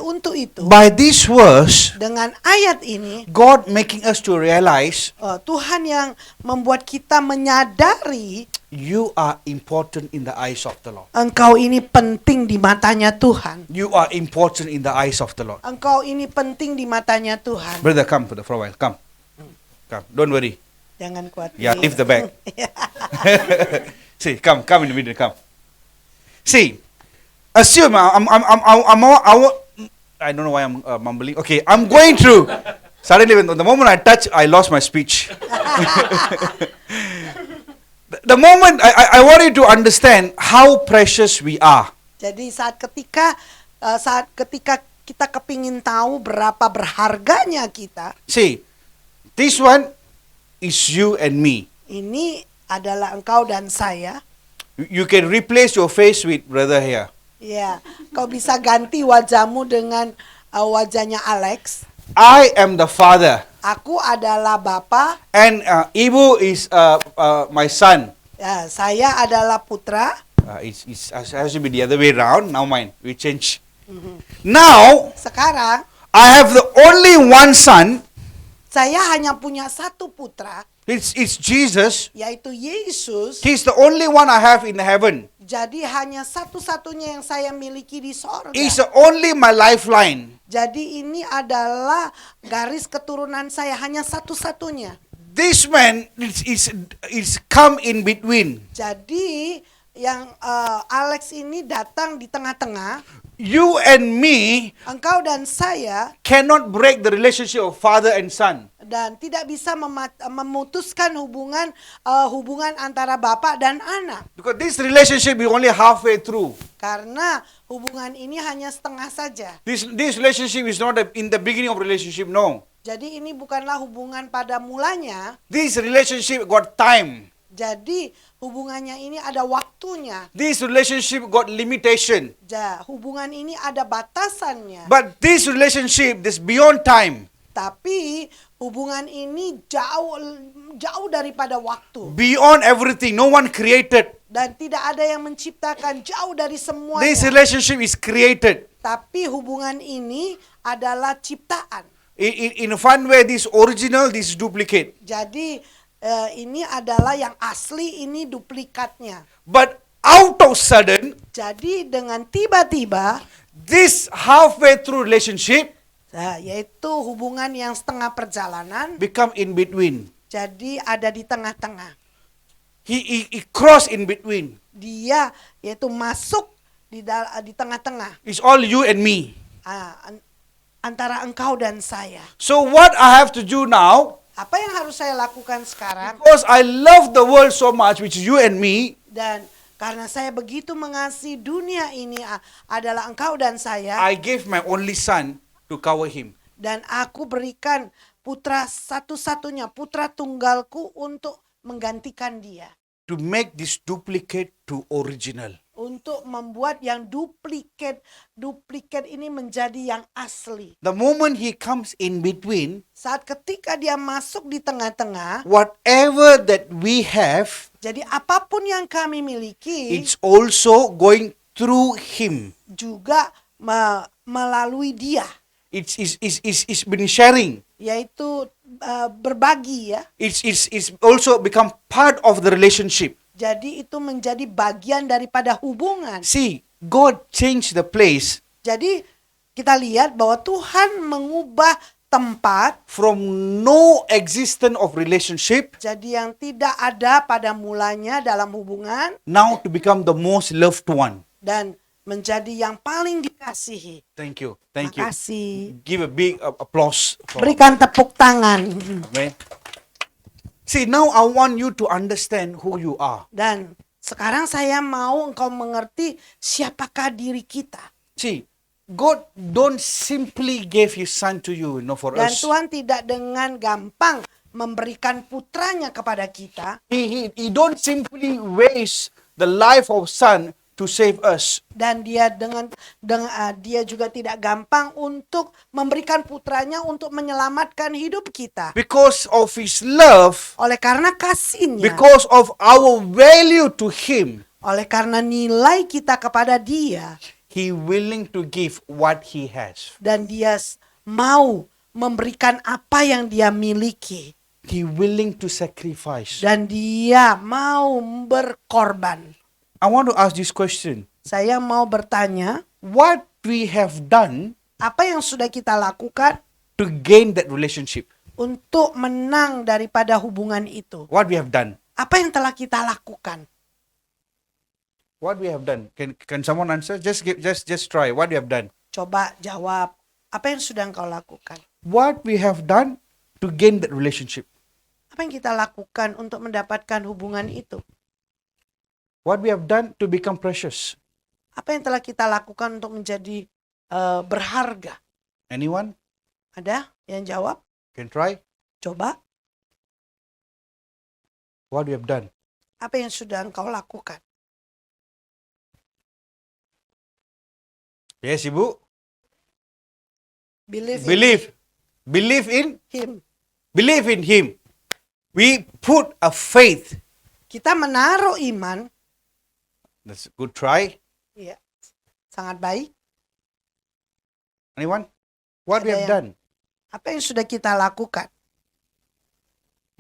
C: untuk itu,
B: by this verse,
C: dengan ayat ini,
B: God making us to realize
C: Tuhan yang membuat kita menyadari
B: you are important in the eyes of the Lord.
C: engkau ini penting di matanya Tuhan.
B: You are important in the eyes of the Lord.
C: Engkau ini penting di matanya Tuhan.
B: Brother, come for a while. Come. Don't worry.
C: Jangan khawatir.
B: Yeah, lift the bag. See, come in the middle. Come. See, assume I don't know why I'm mumbling. Okay, I'm going through. Suddenly, when the moment I touch, I lost my speech. The moment I want you to understand how precious we are.
C: Jadi saat ketika kita kepingin tahu berapa berharganya kita,
B: See, this one is you and me.
C: ini adalah engkau dan saya.
B: You can replace your face with brother here.
C: Ya, kau bisa ganti wajahmu dengan wajahnya Alex.
B: I am the father,
C: Aku adalah bapa,
B: and Ibu is my son.
C: ya, saya adalah putra.
B: It has to be the other way around. Now mine, we change. Now
C: Sekarang
B: I have the only one son.
C: saya hanya punya satu putra,
B: It's Jesus.
C: yaitu Yesus.
B: He's the only one I have in heaven.
C: Jadi hanya satu-satunya yang saya miliki di sorga.
B: He's the only my lifeline.
C: Jadi ini adalah garis keturunan saya, hanya satu-satunya.
B: This man is come in between.
C: Jadi yang Alex ini datang di tengah-tengah.
B: You and me
C: Engkau dan saya,
B: cannot break the relationship of father and son.
C: dan tidak bisa memutuskan hubungan antara bapak dan anak.
B: Because this relationship is only halfway through.
C: Karena hubungan ini hanya setengah saja.
B: This relationship is not in the beginning of relationship, no.
C: Jadi ini bukanlah hubungan pada mulanya.
B: This relationship got time.
C: Jadi hubungannya ini ada waktunya.
B: This relationship got limitation.
C: Hubungan ini ada batasannya.
B: But this relationship, this beyond time.
C: Tapi hubungan ini jauh daripada waktu.
B: Beyond everything, no one created.
C: Dan tidak ada yang menciptakan, jauh dari semuanya.
B: This relationship is created.
C: Tapi hubungan ini adalah ciptaan.
B: In a fun way, this original, this duplicate.
C: Jadi ini adalah yang asli, ini duplikatnya.
B: But out of sudden,
C: Jadi dengan tiba-tiba,
B: this halfway through relationship
C: yaitu hubungan yang setengah perjalanan,
B: become in between.
C: jadi ada di tengah-tengah.
B: He cross in between.
C: Dia yaitu masuk di tengah-tengah.
B: It's all you and me.
C: Antara engkau dan saya.
B: So what I have to do now,
C: Apa yang harus saya lakukan sekarang?
B: because I love the world so much, which is you and me,
C: Dan karena saya begitu mengasihi dunia ini adalah engkau dan saya.
B: I gave my only son to cover him.
C: Dan aku berikan putra satu-satunya, putra tunggalku untuk menggantikan dia.
B: To make this duplicate to original.
C: Untuk membuat yang duplikat ini menjadi yang asli.
B: The moment he comes in between,
C: Saat ketika dia masuk di tengah-tengah,
B: whatever that we have,
C: jadi apapun yang kami miliki
B: it's also going through him.
C: juga melalui dia,
B: It's been sharing.
C: yaitu berbagi ya.
B: It's also become part of the relationship.
C: Jadi itu menjadi bagian daripada hubungan.
B: See, God changed the place
C: Jadi kita lihat bahwa Tuhan mengubah tempat,
B: from no existence of relationship
C: jadi yang tidak ada pada mulanya dalam hubungan,
B: now to become the most loved one.
C: dan menjadi yang paling dikasihi.
B: Thank you. Thank you.
C: Makasih.
B: Give a big applause.
C: Berikan tepuk tangan.
B: Amen. See, now I want you to understand who you are.
C: Dan sekarang saya mau engkau mengerti siapakah diri kita.
B: See, God don't simply give His Son to you, for
C: Dan
B: us.
C: Tuhan tidak dengan gampang memberikan putranya kepada kita.
B: He don't simply waste the life of Son to save us.
C: Dan dia dia juga tidak gampang untuk memberikan putranya untuk menyelamatkan hidup kita.
B: Because of His love,
C: Oleh karena kasihnya,
B: because of our value to Him,
C: oleh karena nilai kita kepada dia,
B: He willing to give what He has.
C: dan dia mau memberikan apa yang dia miliki.
B: He willing to sacrifice.
C: Dan dia mau berkorban.
B: I want to ask this question.
C: Saya mau bertanya,
B: What we have done
C: apa yang sudah kita lakukan
B: to gain that relationship?
C: untuk menang daripada hubungan itu?
B: What we have done?
C: Apa yang telah kita lakukan?
B: What we have done? Can someone answer? Just try. What we have done?
C: Coba jawab. Apa yang sudah engkau lakukan?
B: What we have done to gain that relationship?
C: Apa yang kita lakukan untuk mendapatkan hubungan itu?
B: What we have done to become precious?
C: Apa yang telah kita lakukan untuk menjadi berharga?
B: Anyone
C: Ada yang jawab?
B: can try?
C: Coba.
B: What we have done?
C: Apa yang sudah engkau lakukan?
B: Yes, Ibu.
C: Believe
B: Believe in
C: him.
B: Believe in Him. We put a faith.
C: Kita menaruh iman.
B: That's a good try.
C: Ya, sangat baik.
B: Anyone? What we
C: Ada
B: have
C: yang-
B: done?
C: Apa yang sudah kita lakukan?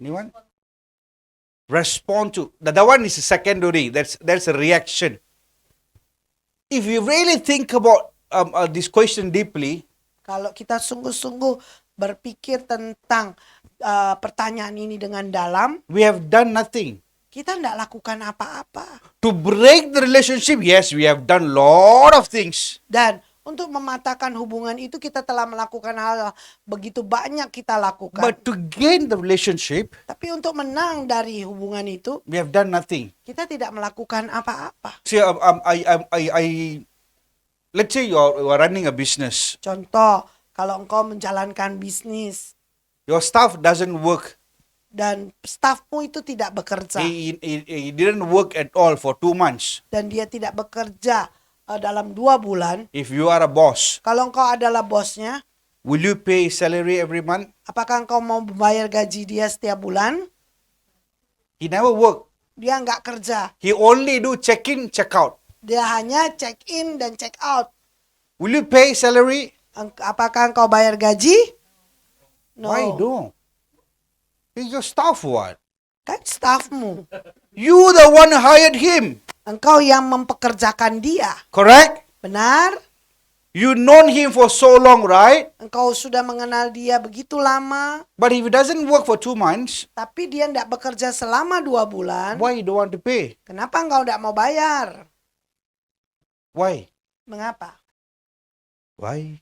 B: Anyone? Respond to. That one is secondary. That's a reaction. If you really think about this question deeply,
C: Kalau kita sungguh-sungguh berpikir tentang pertanyaan ini dengan dalam,
B: we have done nothing.
C: kita tidak lakukan apa-apa.
B: To break the relationship, yes, we have done lot of things.
C: Dan Untuk mematahkan hubungan itu kita telah melakukan hal begitu banyak kita lakukan.
B: But to gain the relationship,
C: Tapi untuk menang dari hubungan itu,
B: we have done nothing.
C: kita tidak melakukan apa-apa.
B: See, let's say you are running a business.
C: Contoh, kalau engkau menjalankan bisnis
B: Your staff doesn't work.
C: dan stafmu itu tidak bekerja
B: He didn't work at all for 2 months.
C: dan dia tidak bekerja dalam 2 bulan.
B: If you are a boss,
C: Kalau engkau adalah bosnya,
B: will you pay salary every month?
C: apakah engkau mau membayar gaji dia setiap bulan?
B: He never work.
C: Dia nggak kerja.
B: He only do check in, check out.
C: Dia hanya check in dan check out.
B: Will you pay salary?
C: Apakah engkau bayar gaji? No.
B: Why don't? He's your staff what?
C: Kan stafmu.
B: You the one who hired him.
C: Engkau yang mempekerjakan dia.
B: Correct?
C: Benar?
B: You known him for so long, right?
C: Engkau sudah mengenal dia begitu lama,
B: But if he doesn't work for 2 months,
C: tapi dia tidak bekerja selama 2 bulan.
B: why you don't want to pay?
C: Kenapa engkau tidak mau bayar?
B: Why?
C: Mengapa?
B: Why?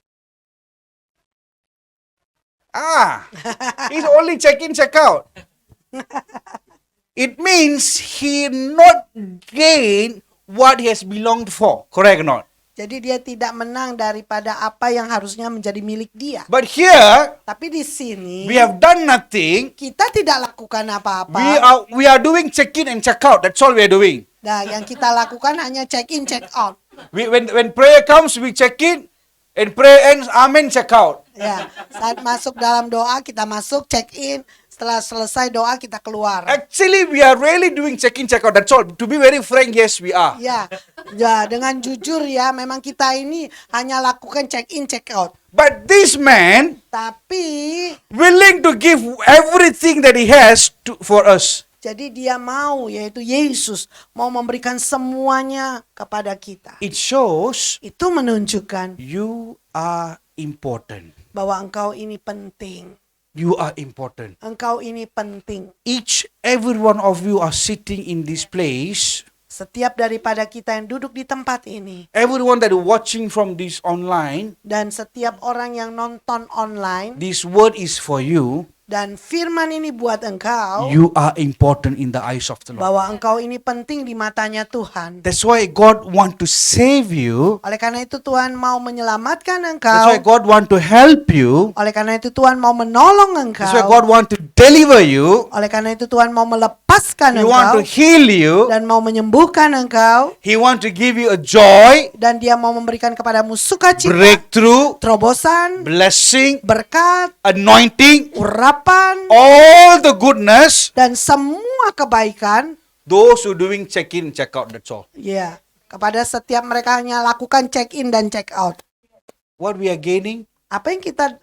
B: He's only check in, check out. It means he not gain what he has belonged for. Correct or not?
C: Jadi dia tidak menang daripada apa yang harusnya menjadi milik dia.
B: But here,
C: Tapi di sini
B: we have done nothing.
C: kita tidak lakukan apa-apa.
B: We are doing check in and check out. That's all we are doing.
C: Nah, yang kita lakukan hanya check in, check out.
B: When prayer comes, we check in, and prayer ends, amen, check out.
C: Ya, saat masuk dalam doa kita masuk, check in. Setelah selesai doa kita keluar.
B: Actually, we are really doing check in, check out. That's all. To be very frank, yes, we are.
C: Ya, dengan jujur ya, memang kita ini hanya lakukan check in, check out.
B: But this man
C: Tapi
B: willing to give everything that he has for us.
C: jadi dia mau, yaitu Yesus mau memberikan semuanya kepada kita.
B: It shows
C: Itu menunjukkan
B: you are important.
C: bahwa engkau ini penting.
B: You are important.
C: Engkau ini penting.
B: Every one of you are sitting in this place.
C: Setiap daripada kita yang duduk di tempat ini
B: Everyone that is watching from this online,
C: dan setiap orang yang nonton online,
B: this word is for you.
C: dan firman ini buat engkau,
B: You are important in the eyes of the Lord.
C: bahwa engkau ini penting di matanya Tuhan.
B: That's why God want to save you.
C: Oleh karena itu Tuhan mau menyelamatkan
B: That's why
C: engkau.
B: God want to help you.
C: Oleh karena itu Tuhan mau menolong engkau.
B: That's why God want to deliver you.
C: Oleh karena itu Tuhan mau melepaskan
B: He want to
C: engkau
B: heal you.
C: dan mau menyembuhkan engkau,
B: He want to give you a joy,
C: dan dia mau memberikan kepadamu sukacita,
B: breakthrough,
C: terobosan,
B: blessing,
C: berkat,
B: anointing,
C: urapan,
B: all the goodness.
C: dan semua kebaikan.
B: Those who doing check in, check out. That's all.
C: Ya, kepada setiap mereka hanya lakukan check in dan check out.
B: What we are gaining,
C: Apa yang kita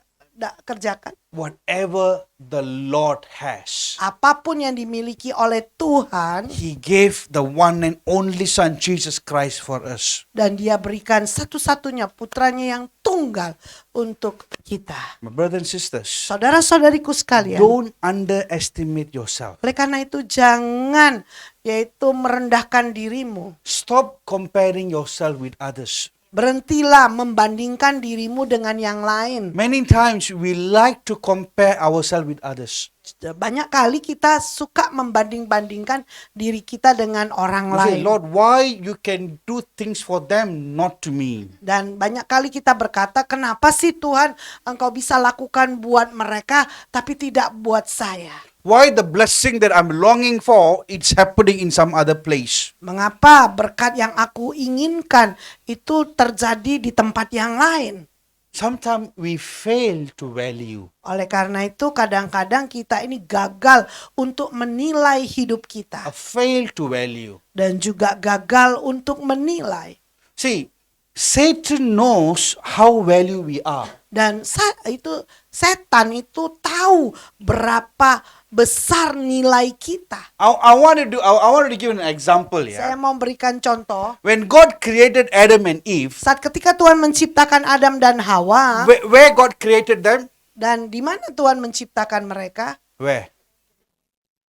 C: kerjakan?
B: whatever the Lord has.
C: Apapun yang dimiliki oleh Tuhan,
B: He gave the one and only Son, Jesus Christ, for us.
C: dan dia berikan satu-satunya putranya yang tunggal untuk kita.
B: My brothers and sisters,
C: Saudara-saudariku sekalian,
B: don't underestimate yourself.
C: oleh karena itu jangan yaitu merendahkan dirimu.
B: Stop comparing yourself with others.
C: Berhentilah membandingkan dirimu dengan yang lain.
B: Many times we like to compare ourselves with others.
C: Banyak kali kita suka membanding-bandingkan diri kita dengan orang
B: We say,
C: lain.
B: Lord, why you can do things for them, not to me?
C: Dan banyak kali kita berkata, kenapa sih Tuhan engkau bisa lakukan buat mereka tapi tidak buat saya?
B: Why the blessing that I'm longing for, it's happening in some other place?
C: Mengapa berkat yang aku inginkan itu terjadi di tempat yang lain?
B: Sometimes we fail to value.
C: Oleh karena itu kadang-kadang kita ini gagal untuk menilai hidup
B: I
C: kita.
B: fail to value.
C: Dan juga gagal untuk menilai.
B: See, Satan knows how value we are.
C: Dan setan itu tahu berapa besar nilai kita.
B: I want to give an example
C: Saya
B: here.
C: mau berikan contoh.
B: When God created Adam and Eve,
C: Saat ketika Tuhan menciptakan Adam dan Hawa,
B: where God created them?
C: dan di mana Tuhan menciptakan mereka?
B: Where?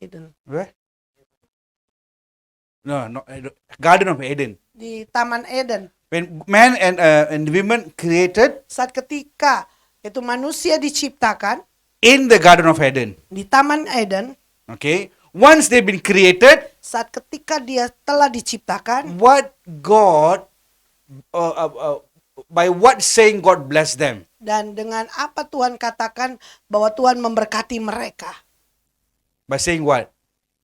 C: Eden.
B: Where? No, Garden of Eden.
C: Di Taman Eden.
B: When man and women created
C: Saat ketika itu manusia diciptakan
B: in the Garden of Eden.
C: di Taman Eden,
B: Okay. Once they've been created,
C: saat ketika dia telah diciptakan,
B: what God, by what saying God bless them?
C: dan dengan apa Tuhan katakan bahwa Tuhan memberkati mereka?
B: By saying what?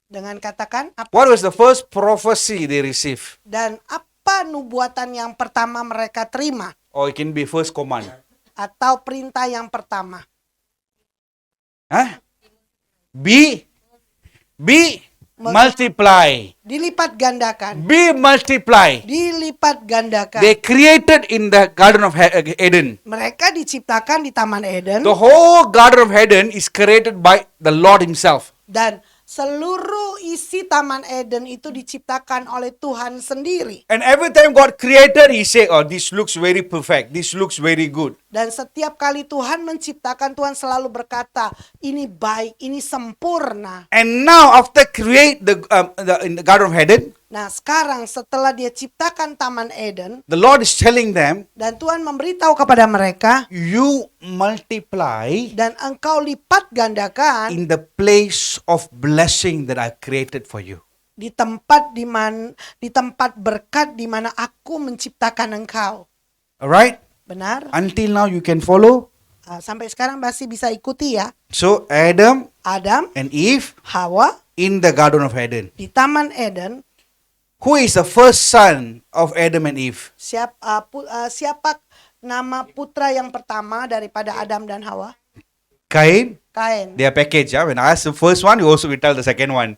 C: Dengan katakan apa?
B: What was the first prophecy they received?
C: Dan apa nubuatan yang pertama mereka terima?
B: Or it can be first command.
C: Atau perintah yang pertama?
B: Huh? Be multiply.
C: Dilipat gandakan.
B: Be multiply.
C: Dilipat gandakan.
B: They created in the Garden of Eden.
C: Mereka diciptakan di Taman Eden.
B: The whole Garden of Eden is created by the Lord Himself.
C: Dan seluruh isi Taman Eden itu diciptakan oleh Tuhan sendiri.
B: And every time God created, He say, "Oh, this looks very perfect. This looks very good."
C: Dan setiap kali Tuhan menciptakan, Tuhan selalu berkata, ini baik, ini sempurna.
B: And now, after create in the Garden of Eden,
C: Nah sekarang setelah dia ciptakan Taman Eden,
B: the Lord is telling them,
C: dan Tuhan memberitahu kepada mereka,
B: "You multiply
C: dan engkau lipat gandakan
B: in the place of blessing that I created for you."
C: di tempat di tempat berkat di mana aku menciptakan engkau.
B: Alright?
C: Benar?
B: Until now, you can follow.
C: Sampai sekarang masih bisa ikuti ya.
B: So, Adam
C: Adam,
B: and Eve
C: Hawa
B: in the Garden of Eden.
C: di Taman Eden.
B: Who is the first son of Adam and Eve?
C: Siapa nama putra yang pertama daripada Adam dan Hawa?
B: Cain.
C: Kain.
B: They are packaged. When I ask the first one, you also will tell the second one.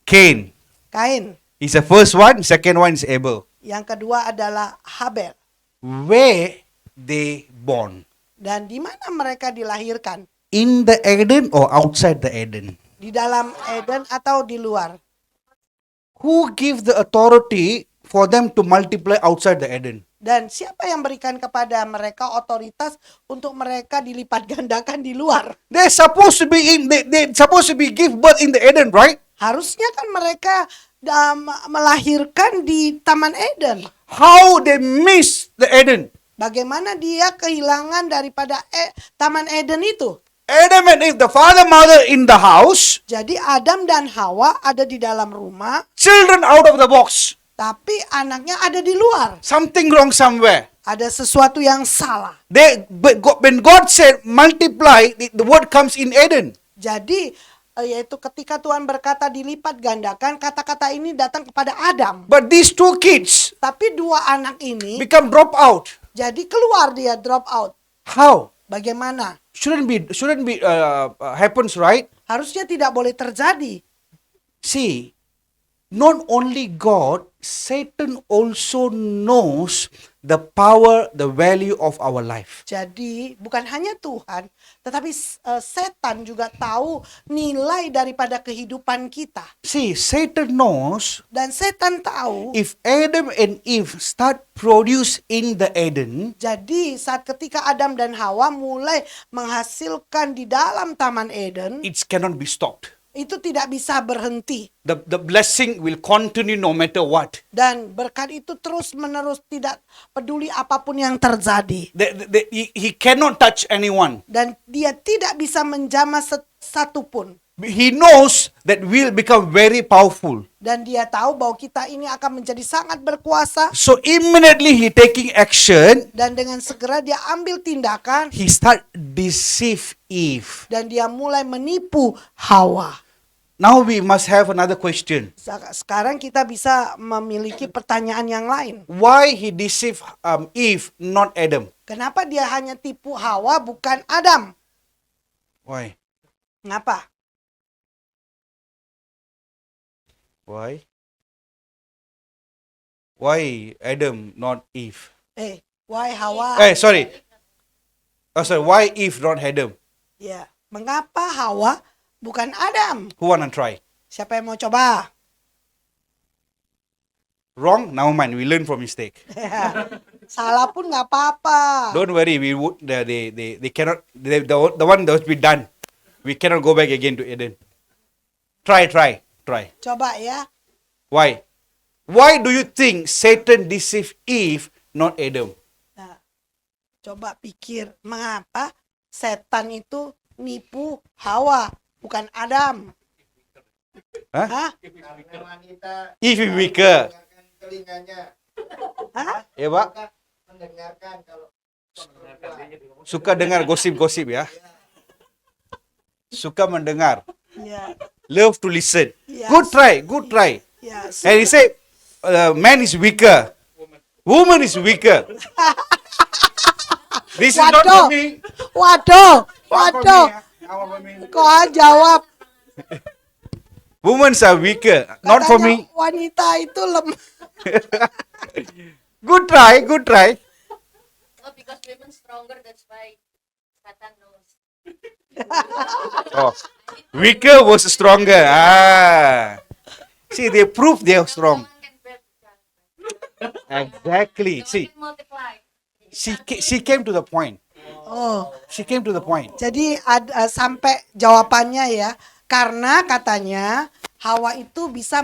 B: Cain.
C: Kain.
B: Is the first one. Second one is Abel.
C: Yang kedua adalah Habel.
B: Where they born?
C: Dan di mana mereka dilahirkan?
B: In the Eden or outside the Eden?
C: Di dalam Eden atau di luar?
B: Who give the authority for them to multiply outside the Eden?
C: Dan siapa yang berikan kepada mereka otoritas untuk mereka dilipat gandakan di luar?
B: They're supposed to be they supposed to be give birth in the Eden, right?
C: Harusnya kan mereka melahirkan di Taman Eden.
B: How they miss the Eden?
C: Bagaimana dia kehilangan daripada Taman Eden itu?
B: Adam and Eve, the father mother in the house,
C: Jadi Adam dan Hawa ada di dalam rumah,
B: children out of the box.
C: tapi anaknya ada di luar.
B: Something wrong somewhere.
C: Ada sesuatu yang salah.
B: When God said multiply, the word comes in Eden.
C: Jadi yaitu ketika Tuhan berkata dilipat gandakan, kata-kata ini datang kepada Adam.
B: But these two kids
C: Tapi dua anak ini
B: become drop out.
C: jadi keluar, dia drop out.
B: How?
C: Bagaimana?
B: Shouldn't be happens, right?
C: Harusnya tidak boleh terjadi.
B: See, not only God, Satan also knows the power, the value of our life.
C: Jadi bukan hanya Tuhan, tetapi setan juga tahu nilai daripada kehidupan kita.
B: See, Satan knows
C: Dan setan tahu,
B: if Adam and Eve start produce in the Eden,
C: jadi saat ketika Adam dan Hawa mulai menghasilkan di dalam Taman Eden,
B: it cannot be stopped.
C: itu tidak bisa berhenti.
B: The blessing will continue no matter what.
C: Dan berkat itu terus menerus, tidak peduli apapun yang terjadi.
B: He cannot touch anyone.
C: Dan dia tidak bisa menjamah satupun.
B: He knows that we'll become very powerful.
C: Dan dia tahu bahwa kita ini akan menjadi sangat berkuasa.
B: So immediately he taking action,
C: Dan dengan segera dia ambil tindakan.
B: he start deceive Eve.
C: Dan dia mulai menipu Hawa.
B: Now we must have another question.
C: Sekarang kita bisa memiliki pertanyaan yang lain.
B: Why he deceive Eve, not Adam?
C: Kenapa dia hanya tipu Hawa bukan Adam?
B: Why?
C: Kenapa?
B: Why? Why Adam, not Eve?
C: Why Hawa?
B: Sorry. Oh, sorry. Why Eve, not Adam?
C: Ya, mengapa Hawa bukan Adam?
B: Who wanna try?
C: Siapa yang mau coba?
B: Wrong? Never mind. We learn from mistake.
C: Salah pun nggak apa-apa.
B: Don't worry. We would. They cannot. The one that was be done. We cannot go back again to Eden. Try.
C: Coba ya.
B: Why? Why do you think Satan deceived Eve, not Adam?
C: Nah, coba pikir, mengapa setan itu nipu Hawa, bukan Adam?
B: Hah?
C: Hah?
D: Wanita
B: Eve is weaker.
D: mendengarkan telinganya,
C: Hah?
B: Ya, Pak.
D: mendengarkan kalau
B: Suka dengar gosip-gosip ya. Suka mendengar.
C: Ya,
B: Love to listen.
C: Yes.
B: Good try, good try.
C: ya.
B: And he said, man is weaker. Woman is weaker. This is not
C: Waduh.
B: for me.
C: Waduh,
B: Not for
C: waduh.
B: me, Not for me.
C: Kok jawab?
B: Women are weaker. Not for
C: Katanya
B: me.
C: wanita itu lemah.
B: Good try, good try.
E: Oh, because women stronger, that's why Satan knows.
B: Oh, weaker was stronger. Ah. See, they prove they are strong.
E: Woman can bear
B: Exactly. See,
E: can multiply.
B: she came to the point.
C: Oh,
B: She came to the point.
C: jadi sampai jawabannya ya, karena katanya Hawa itu bisa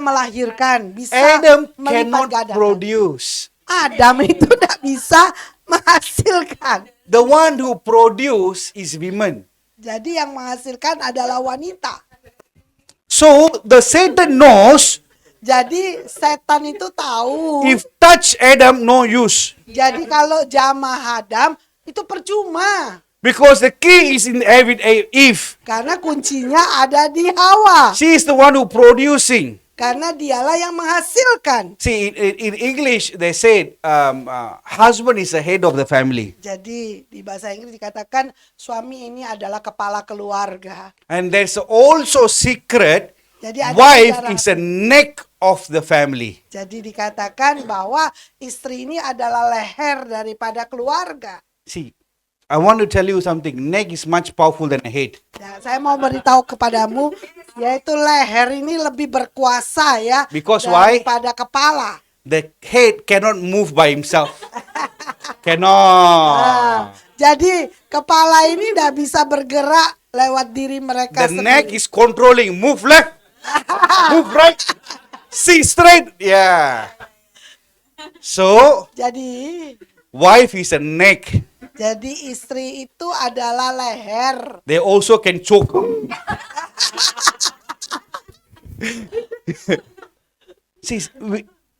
C: melahirkan, bisa
B: Adam
C: melipat
B: cannot
C: gandakan.
B: produce.
C: Adam itu tidak bisa menghasilkan.
B: The one who produce is women.
C: Jadi yang menghasilkan adalah wanita.
B: So the Satan knows
C: Jadi setan itu tahu.
B: if touch Adam, no use.
C: Jadi kalau jamah Adam itu percuma.
B: Because the key is in Eve.
C: Karena kuncinya ada di Hawa.
B: She is the one who producing.
C: Karena dialah yang menghasilkan.
B: See, in English, they said husband is the head of the family.
C: Jadi di bahasa Inggris dikatakan suami ini adalah kepala keluarga.
B: And there's also secret,
C: Jadi ada
B: wife
C: sejarah.
B: is the neck of the family.
C: Jadi dikatakan bahwa istri ini adalah leher daripada keluarga.
B: See, I want to tell you something. Neck is much powerful than a head.
C: Ya, saya mau beritahu kepadamu, yaitu leher ini lebih berkuasa ya
B: Because why?
C: daripada kepala.
B: The head cannot move by himself. Cannot.
C: Nah, jadi kepala ini tidak bisa bergerak lewat diri mereka
B: The neck
C: sendiri.
B: is controlling. Move left. Move right. See straight. Yeah. So,
C: Jadi
B: wife is a neck.
C: istri itu adalah leher.
B: They also can choke. See,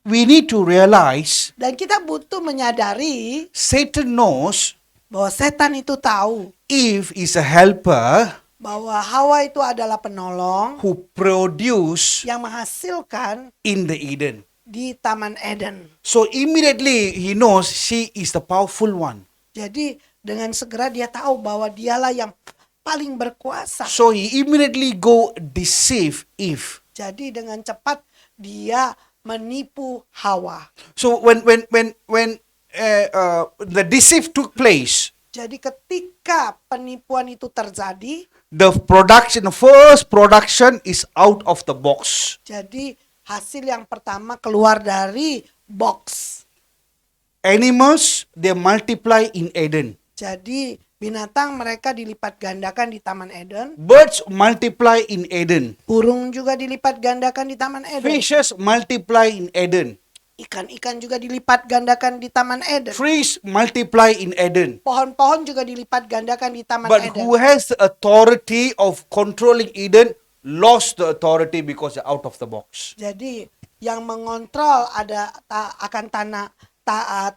B: we need to realize
C: Dan kita butuh menyadari
B: Satan knows
C: bahwa setan itu tahu
B: Eve is a helper
C: bahwa Hawa itu adalah penolong
B: who produce
C: yang menghasilkan
B: in the Eden.
C: di Taman Eden.
B: So immediately he knows she is the powerful one.
C: Jadi dengan segera dia tahu bahwa dialah yang paling berkuasa.
B: So he immediately go deceive Eve.
C: Jadi dengan cepat dia menipu Hawa.
B: So when the deceive took place,
C: Jadi ketika penipuan itu terjadi,
B: the first production is out of the box.
C: jadi hasil yang pertama keluar dari box.
B: Animals, they multiply in Eden.
C: Jadi binatang mereka dilipat gandakan di Taman Eden.
B: Birds multiply in Eden.
C: Burung juga dilipat gandakan di Taman Eden.
B: Fishes multiply in Eden.
C: Ikan-ikan juga dilipat gandakan di Taman Eden.
B: Trees multiply in Eden.
C: Pohon-pohon juga dilipat gandakan di Taman
B: But
C: Eden.
B: who has the authority of controlling Eden lost the authority because they're out of the box.
C: Jadi yang mengontrol akan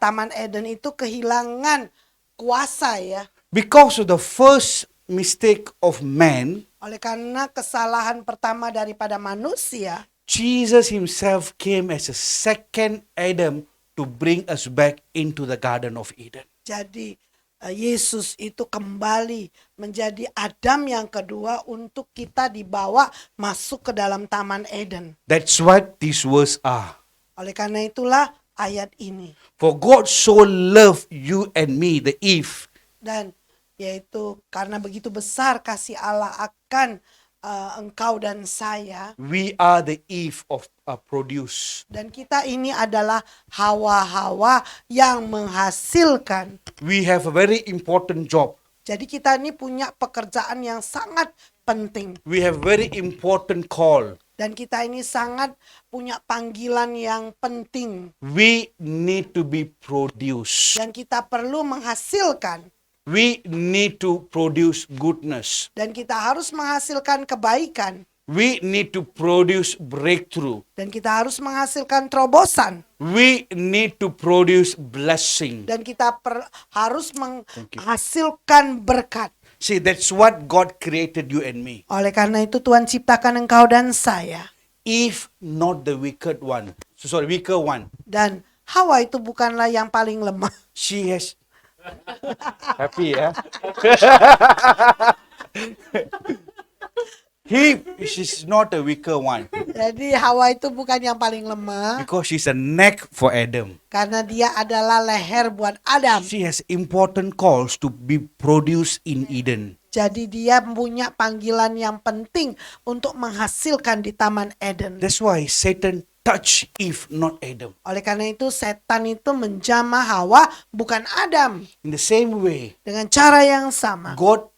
C: Taman Eden itu kehilangan kuasa ya.
B: Because of the first mistake of man,
C: Oleh karena kesalahan pertama daripada manusia,
B: Jesus himself came as a second Adam to bring us back into the Garden of Eden.
C: jadi Yesus itu kembali menjadi Adam yang kedua untuk kita dibawa masuk ke dalam Taman Eden.
B: That's what these words are.
C: Oleh karena itulah ayat ini.
B: For God so loved you and me, the Eve,
C: Dan yaitu karena begitu besar kasih Allah akan engkau dan saya.
B: we are the Eve of produce.
C: Dan kita ini adalah Hawa-Hawa yang menghasilkan.
B: We have a very important job.
C: Jadi kita ini punya pekerjaan yang sangat penting.
B: We have very important call.
C: Dan kita ini sangat punya panggilan yang penting.
B: We need to be produced.
C: Dan kita perlu menghasilkan.
B: We need to produce goodness.
C: Dan kita harus menghasilkan kebaikan.
B: We need to produce breakthrough.
C: Dan kita harus menghasilkan terobosan.
B: We need to produce blessing.
C: Dan kita harus menghasilkan berkat.
B: See, that's what God created you and me.
C: Oleh karena itu Tuhan ciptakan engkau dan saya.
B: If not the wicked one, weaker one,
C: Dan Hawa itu bukanlah yang paling lemah.
B: she has happy, yeah. She's not a weaker one
C: Jadi Hawa itu bukan yang paling lemah.
B: because she's a neck for Adam.
C: Karena dia adalah leher buat Adam.
B: She has important calls to be produced in Eden.
C: Jadi dia punya panggilan yang penting untuk menghasilkan di Taman Eden.
B: That's why Satan touched Eve, not Adam.
C: Oleh karena itu setan itu menjamah Hawa bukan Adam.
B: In the same way,
C: Dengan cara yang sama.
B: God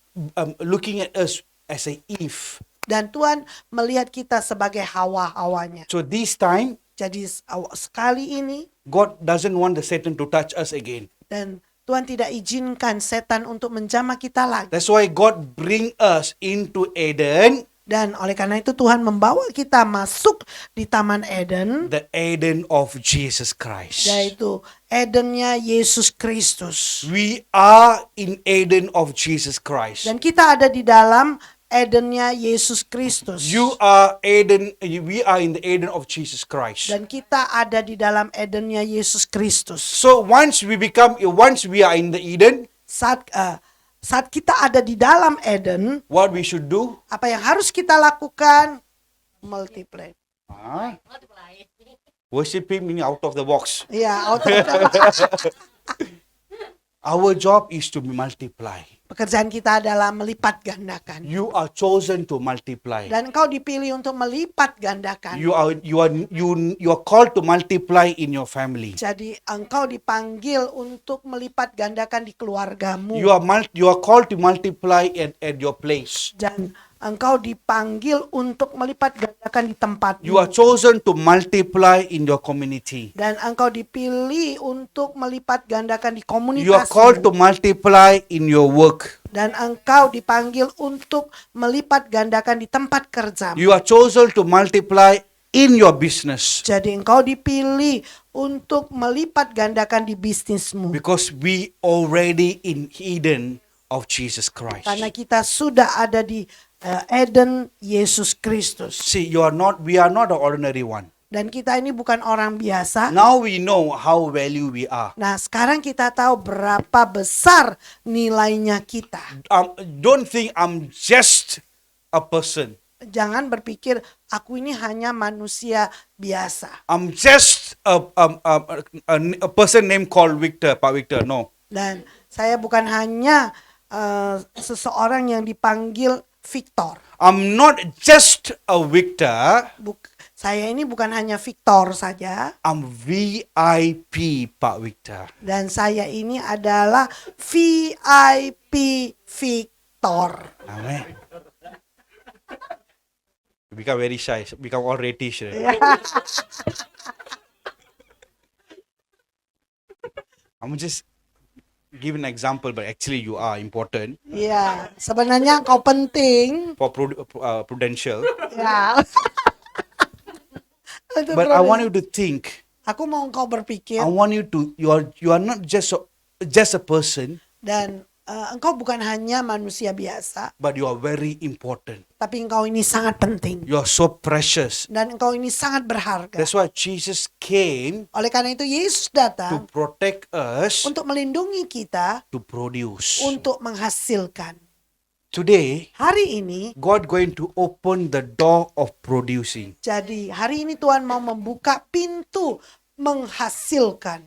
B: looking at us as a Eve.
C: Dan Tuhan melihat kita sebagai Hawa-hawanya.
B: So this time,
C: Jadi sekali ini
B: God doesn't want the Satan to touch us again.
C: dan Tuhan tidak izinkan setan untuk menjamah kita lagi.
B: That's why God bring us into Eden,
C: Dan oleh karena itu Tuhan membawa kita masuk di Taman Eden.
B: the Eden of Jesus Christ.
C: Yaitu Edennya Yesus Kristus.
B: We are in Eden of Jesus Christ.
C: Dan kita ada di dalam Edennya Yesus Kristus.
B: You are Eden, we are in the Eden of Jesus Christ.
C: Dan kita ada di dalam Edennya Yesus Kristus.
B: So once we are in the Eden,
C: Saat kita ada di dalam Eden,
B: what we should do?
C: apa yang harus kita lakukan? Multiply.
E: Multiply.
B: Worship Him in out of the box.
C: Ya,
B: Our job is to multiply.
C: pekerjaan kita adalah melipat gandakan.
B: You are chosen to multiply.
C: Dan engkau dipilih untuk melipat gandakan.
B: You are called to multiply in your family.
C: Jadi engkau dipanggil untuk melipat gandakan di keluargamu.
B: You are called to multiply at your place.
C: Dan engkau dipanggil untuk melipat gandakan di tempatmu.
B: You are chosen to multiply in your community.
C: Dan engkau dipilih untuk melipat gandakan di
B: You are called to
C: komunitasmu.
B: multiply in your work.
C: Dan engkau dipanggil untuk melipat gandakan di tempat kerjamu.
B: You are chosen to multiply in your business.
C: Jadi engkau dipilih untuk melipat gandakan di bisnismu.
B: Because we already in Eden of Jesus Christ.
C: Karena kita sudah ada di Eden Yesus Kristus.
B: See, we are not an ordinary one.
C: Dan kita ini bukan orang biasa.
B: Now we know how value we are.
C: Nah, sekarang kita tahu berapa besar nilainya kita.
B: Don't think I'm just a person.
C: Jangan berpikir aku ini hanya manusia biasa.
B: I'm just a person named called Victor, Pak Victor. No.
C: Dan saya bukan hanya seseorang yang dipanggil Victor.
B: I'm not just a Victor.
C: Saya ini bukan hanya Victor saja.
B: I'm VIP, Pak Victor.
C: Dan saya ini adalah VIP Victor.
B: Amen. You become very shy. Become all reddish. Right? I'm just give an example, but actually you are important
C: Ya, sebenarnya engkau penting.
B: for prudential.
C: Ya. Itu
B: But I
C: proses.
B: want you to think.
C: Aku mau engkau berpikir
B: I want you to. You are not just a person,
C: dan engkau bukan hanya manusia biasa,
B: but you are very important.
C: tapi engkau ini sangat penting
B: You are so precious.
C: dan engkau ini sangat berharga.
B: That's why Jesus came
C: Oleh karena itu Yesus
B: to
C: datang
B: protect us,
C: untuk melindungi kita,
B: to produce.
C: untuk menghasilkan.
B: Today,
C: Hari ini,
B: God going to open the door of producing.
C: jadi hari ini Tuhan mau membuka pintu menghasilkan,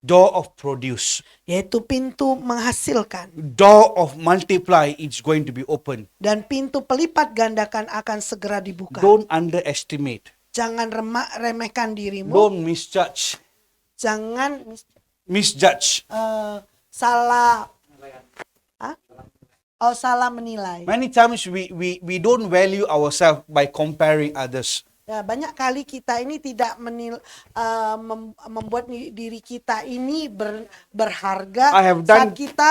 B: Door of produce.
C: yaitu pintu menghasilkan.
B: Door of multiply is going to be open.
C: Dan pintu pelipat gandakan akan segera dibuka.
B: Don't underestimate.
C: Jangan remehkan dirimu.
B: Don't misjudge.
C: Jangan
B: Misjudge.
C: salah salah menilai.
B: Many times we don't value ourselves by comparing others.
C: Ya, banyak kali kita ini tidak membuat diri kita ini berharga
B: I have
C: saat
B: done-
C: kita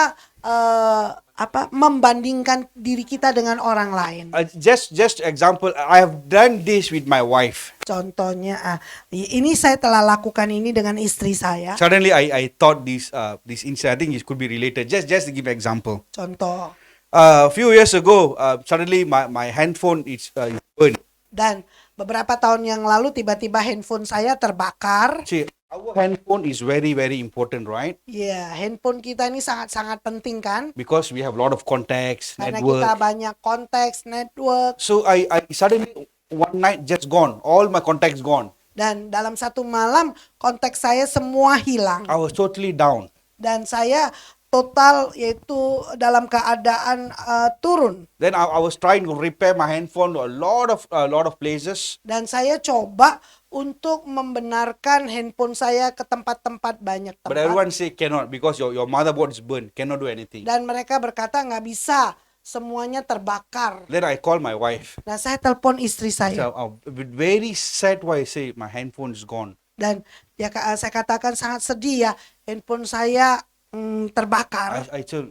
C: membandingkan diri kita dengan orang lain.
B: Just example, I have done this with my wife.
C: Contohnya, ini saya telah lakukan ini dengan istri saya.
B: Suddenly I thought this incident, I think it could be related. Just to give an example.
C: Contoh.
B: A few years ago, suddenly my handphone is burned.
C: Dan beberapa tahun yang lalu tiba-tiba handphone saya terbakar.
B: See, our handphone is very, very important, right?
C: Ya, handphone kita ini sangat-sangat penting kan?
B: Because we have a lot of contacts,
C: Karena
B: network.
C: kita banyak konteks, network.
B: So I suddenly one night just gone. All my contacts gone.
C: Dan dalam satu malam konteks saya semua hilang.
B: I was totally down.
C: Dan saya total yaitu dalam keadaan turun.
B: Then I was trying to repair my handphone to a lot of places.
C: Dan saya coba untuk membenarkan handphone saya ke tempat-tempat banyak
B: But
C: tempat.
B: everyone say cannot because your motherboard is burned. Cannot do anything.
C: Dan mereka berkata nggak bisa, semuanya terbakar.
B: Then I call my wife.
C: Nah, saya telepon istri
B: So
C: saya.
B: I'm very sad why I say my handphone is gone.
C: Dan saya katakan sangat sedih ya, handphone saya terbakar.
B: I told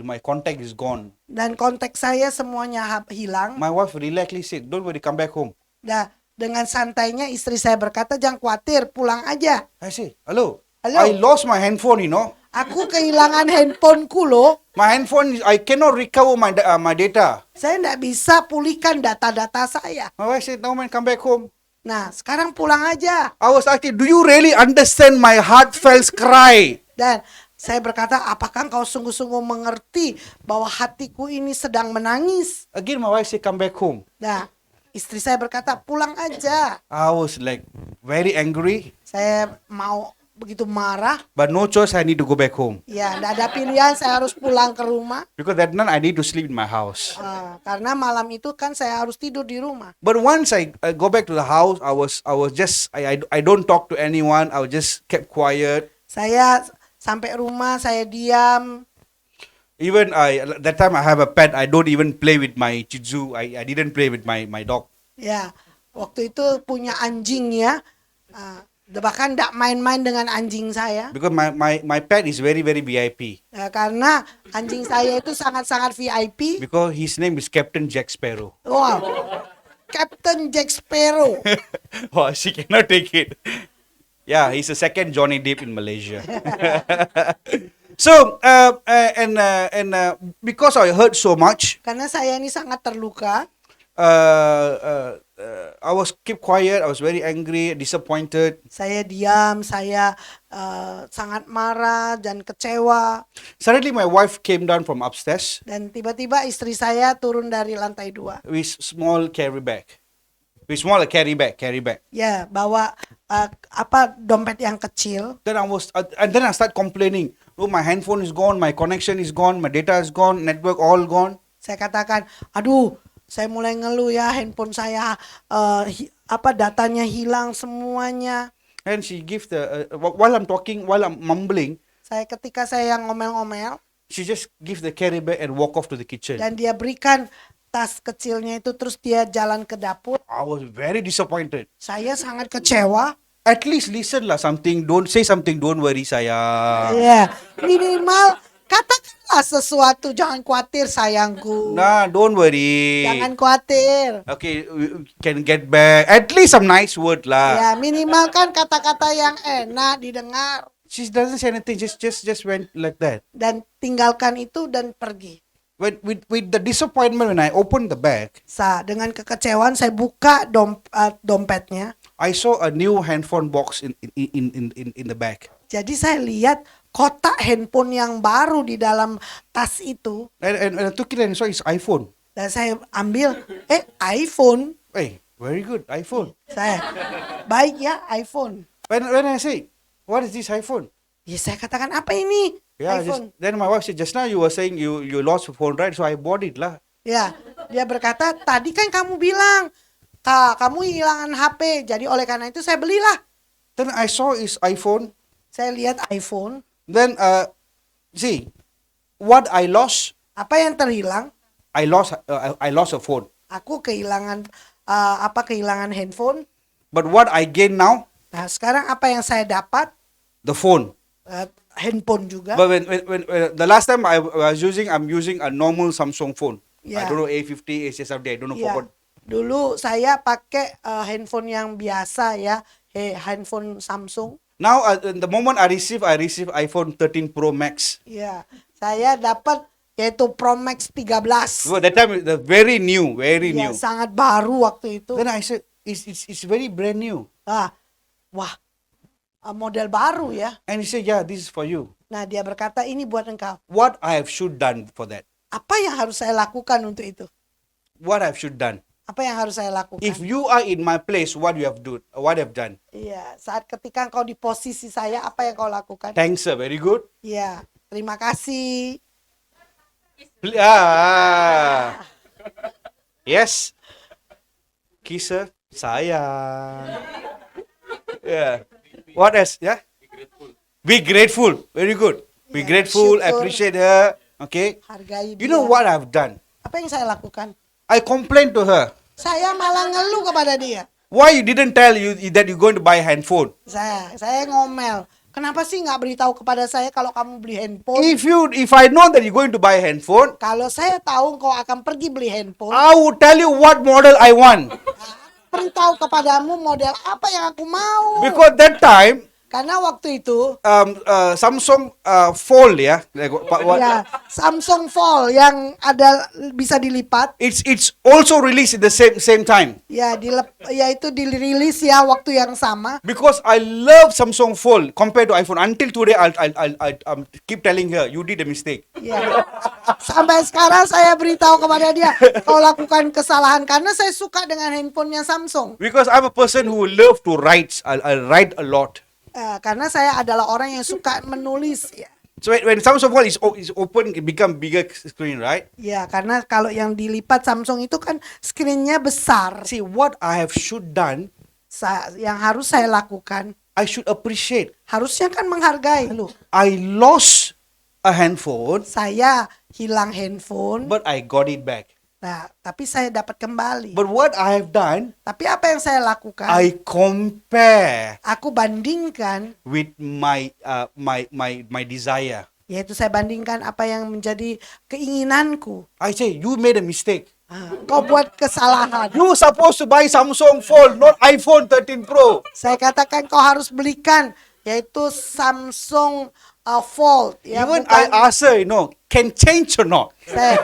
B: my contact is gone.
C: Dan kontak saya semuanya hilang.
B: My wife relaxedly said, "Don't worry, come back home."
C: Nah, dengan santainya istri saya berkata, jangan khawatir, pulang aja.
B: I say, "Hello,
C: Hello.
B: I lost my handphone.
C: Aku kehilangan handphoneku loh.
B: My handphone, I cannot recover my data."
C: Saya tidak bisa pulihkan data-data saya.
B: My wife said, "No man, come back home."
C: Nah, sekarang pulang aja.
B: I was asking, "Do you really understand my heartfelt cry?"
C: Dan saya berkata, apakah kau sungguh-sungguh mengerti bahwa hatiku ini sedang menangis?
B: Again, my wife said, "Come back home."
C: Nah, istri saya berkata, pulang aja.
B: I was like very angry,
C: Saya mau begitu marah.
B: but no choice. I need to go back home
C: Ya, tidak ada pilihan, saya harus pulang ke rumah.
B: because that night I need to sleep in my house.
C: Karena malam itu kan saya harus tidur di rumah.
B: But once I go back to the house, I was just I don't talk to anyone. I was just kept quiet.
C: Saya sampai rumah, saya diam.
B: Even that time I have a pet. I don't even play with my Shih Tzu. I didn't play with my dog.
C: Ya, waktu itu punya anjing ya. Bahkan tidak main-main dengan anjing saya.
B: Because my pet is very, very VIP.
C: Ya, karena anjing saya itu sangat-sangat VIP.
B: Because his name is Captain Jack Sparrow.
C: Wow, Captain Jack Sparrow.
B: Oh, she cannot take it. Yeah, he's the second Johnny Depp in Malaysia. So, because I heard so much,
C: Karena saya ini sangat terluka.
B: I was keep quiet. I was very angry, disappointed.
C: Saya diam, saya sangat marah dan kecewa.
B: Suddenly, my wife came down from upstairs
C: Dan tiba-tiba istri saya turun dari lantai 2.
B: with small carry bag. With small carry bag.
C: Ya, bawa dompet yang kecil.
B: Then I start complaining. Oh, my handphone is gone, my connection is gone, my data is gone, network all gone.
C: Saya katakan, aduh, saya mulai ngeluh ya, handphone saya datanya hilang semuanya.
B: And she gives while I'm talking, while I'm mumbling,
C: Ketika saya ngomel-ngomel
B: she just gives the carry bag and walk off to the kitchen.
C: dan dia berikan tas kecilnya itu, terus dia jalan ke dapur.
B: I was very disappointed.
C: Saya sangat kecewa.
B: At least listen lah something. Don't say something. Don't worry, sayang.
C: Ya, minimal katakanlah sesuatu, jangan khawatir sayangku.
B: Nah, don't worry.
C: Jangan khawatir.
B: Okay, we can get back. At least some nice word lah.
C: Ya, minimal kan kata-kata yang enak didengar.
B: She doesn't say anything. Just went like that.
C: Dan tinggalkan itu dan pergi.
B: With the disappointment when I opened the bag,
C: Dengan kekecewaan saya buka dompetnya.
B: I saw a new handphone box in the bag.
C: Jadi saya lihat kotak handphone yang baru di dalam tas itu.
B: And I took it and saw it's iPhone.
C: Dan saya ambil, iPhone.
B: Hey, very good, iPhone.
C: Saya, baik ya, iPhone.
B: When I say, what is this iPhone?
C: Ya saya katakan, apa ini?
B: Yeah,
C: iPhone.
B: then my wife said, just now you were saying you lost your phone, right? So I bought it lah.
C: Ya, dia berkata, tadi kan kamu bilang, kamu hilangan HP. Jadi oleh karena itu saya belilah.
B: Then I saw his iPhone.
C: Saya lihat iPhone.
B: Then, see, what I lost,
C: Apa yang terhilang?
B: I lost a phone.
C: Aku kehilangan kehilangan handphone.
B: But what I gain now,
C: Nah, sekarang apa yang saya dapat?
B: the phone.
C: Handphone juga.
B: But when the last time I'm using a normal Samsung phone. I
C: Yeah.
B: don't know A50, A70, I don't know
C: Iya.
B: forgot.
C: Dulu saya pakai handphone yang biasa ya, handphone Samsung.
B: Now the moment I receive iPhone 13 Pro Max.
C: Iya, saya dapat yaitu Pro Max 13.
B: So that time the very new.
C: Iya, sangat baru waktu itu.
B: Then I said it's very brand new.
C: Wah, model baru ya.
B: And he said, yeah, this is for you.
C: Nah, dia berkata ini buat engkau.
B: What I have should done for that?
C: Apa yang harus saya lakukan untuk itu?
B: What I have should done?
C: Apa yang harus saya lakukan?
B: If you are in my place, what you have done?
C: Iya, saat ketika engkau di posisi saya, apa yang kau lakukan?
B: Thanks, sir. Very good.
C: Iya, terima kasih.
B: Yes. Kisser, sayang. Yeah. What else? Yeah. Be grateful. Very good. Be
C: Yeah,
B: grateful.
C: syukur.
B: Appreciate her. Okay.
C: Hargai
B: You know
C: dia.
B: what I've done?
C: Apa yang saya lakukan?
B: I complained to her.
C: Saya malah ngeluh kepada dia.
B: Why you didn't tell you that you're going to buy a handphone?
C: Saya ngomel. Kenapa sih nggak beritahu kepada saya kalau kamu beli handphone?
B: If I know that you're going to buy a handphone,
C: Kalau saya tahu kau akan pergi beli handphone,
B: I would tell you what model I want.
C: beritahu kepadamu model apa yang aku mau.
B: Because that time,
C: Karena waktu itu
B: Samsung Fold, yeah, like what?
C: ya Samsung Fold yang ada bisa dilipat,
B: It's also released at the same time.
C: ya itu dirilis ya waktu yang sama.
B: Because I love Samsung Fold compared to iPhone. Until today, I'll keep telling her you did a mistake.
C: Ya. Sampai sekarang saya beritahu kepada dia, kau lakukan kesalahan karena saya suka dengan handphonenya Samsung.
B: Because I'm a person who love to write. I write a lot.
C: Karena saya adalah orang yang suka menulis ya.
B: So when Samsung Fold is open, it become bigger screen, right?
C: Ya, karena kalau yang dilipat Samsung itu kan screen-nya besar.
B: See, what I have should done,
C: Yang harus saya lakukan,
B: I should appreciate.
C: harusnya kan menghargai. Loh,
B: I lost a handphone,
C: saya hilang handphone,
B: but I got it back.
C: nah, tapi saya dapat kembali.
B: But what I have done,
C: Tapi apa yang saya lakukan?
B: I compare
C: Aku bandingkan,
B: with my desire.
C: yaitu saya bandingkan apa yang menjadi keinginanku.
B: I say, you made a mistake.
C: Kau buat kesalahan.
B: You supposed to buy Samsung Fold, not iPhone 13 Pro.
C: Saya katakan kau harus belikan, yaitu Samsung Fold. Ya,
B: Even
C: bukan-
B: I ask her, can change or not?
C: Saya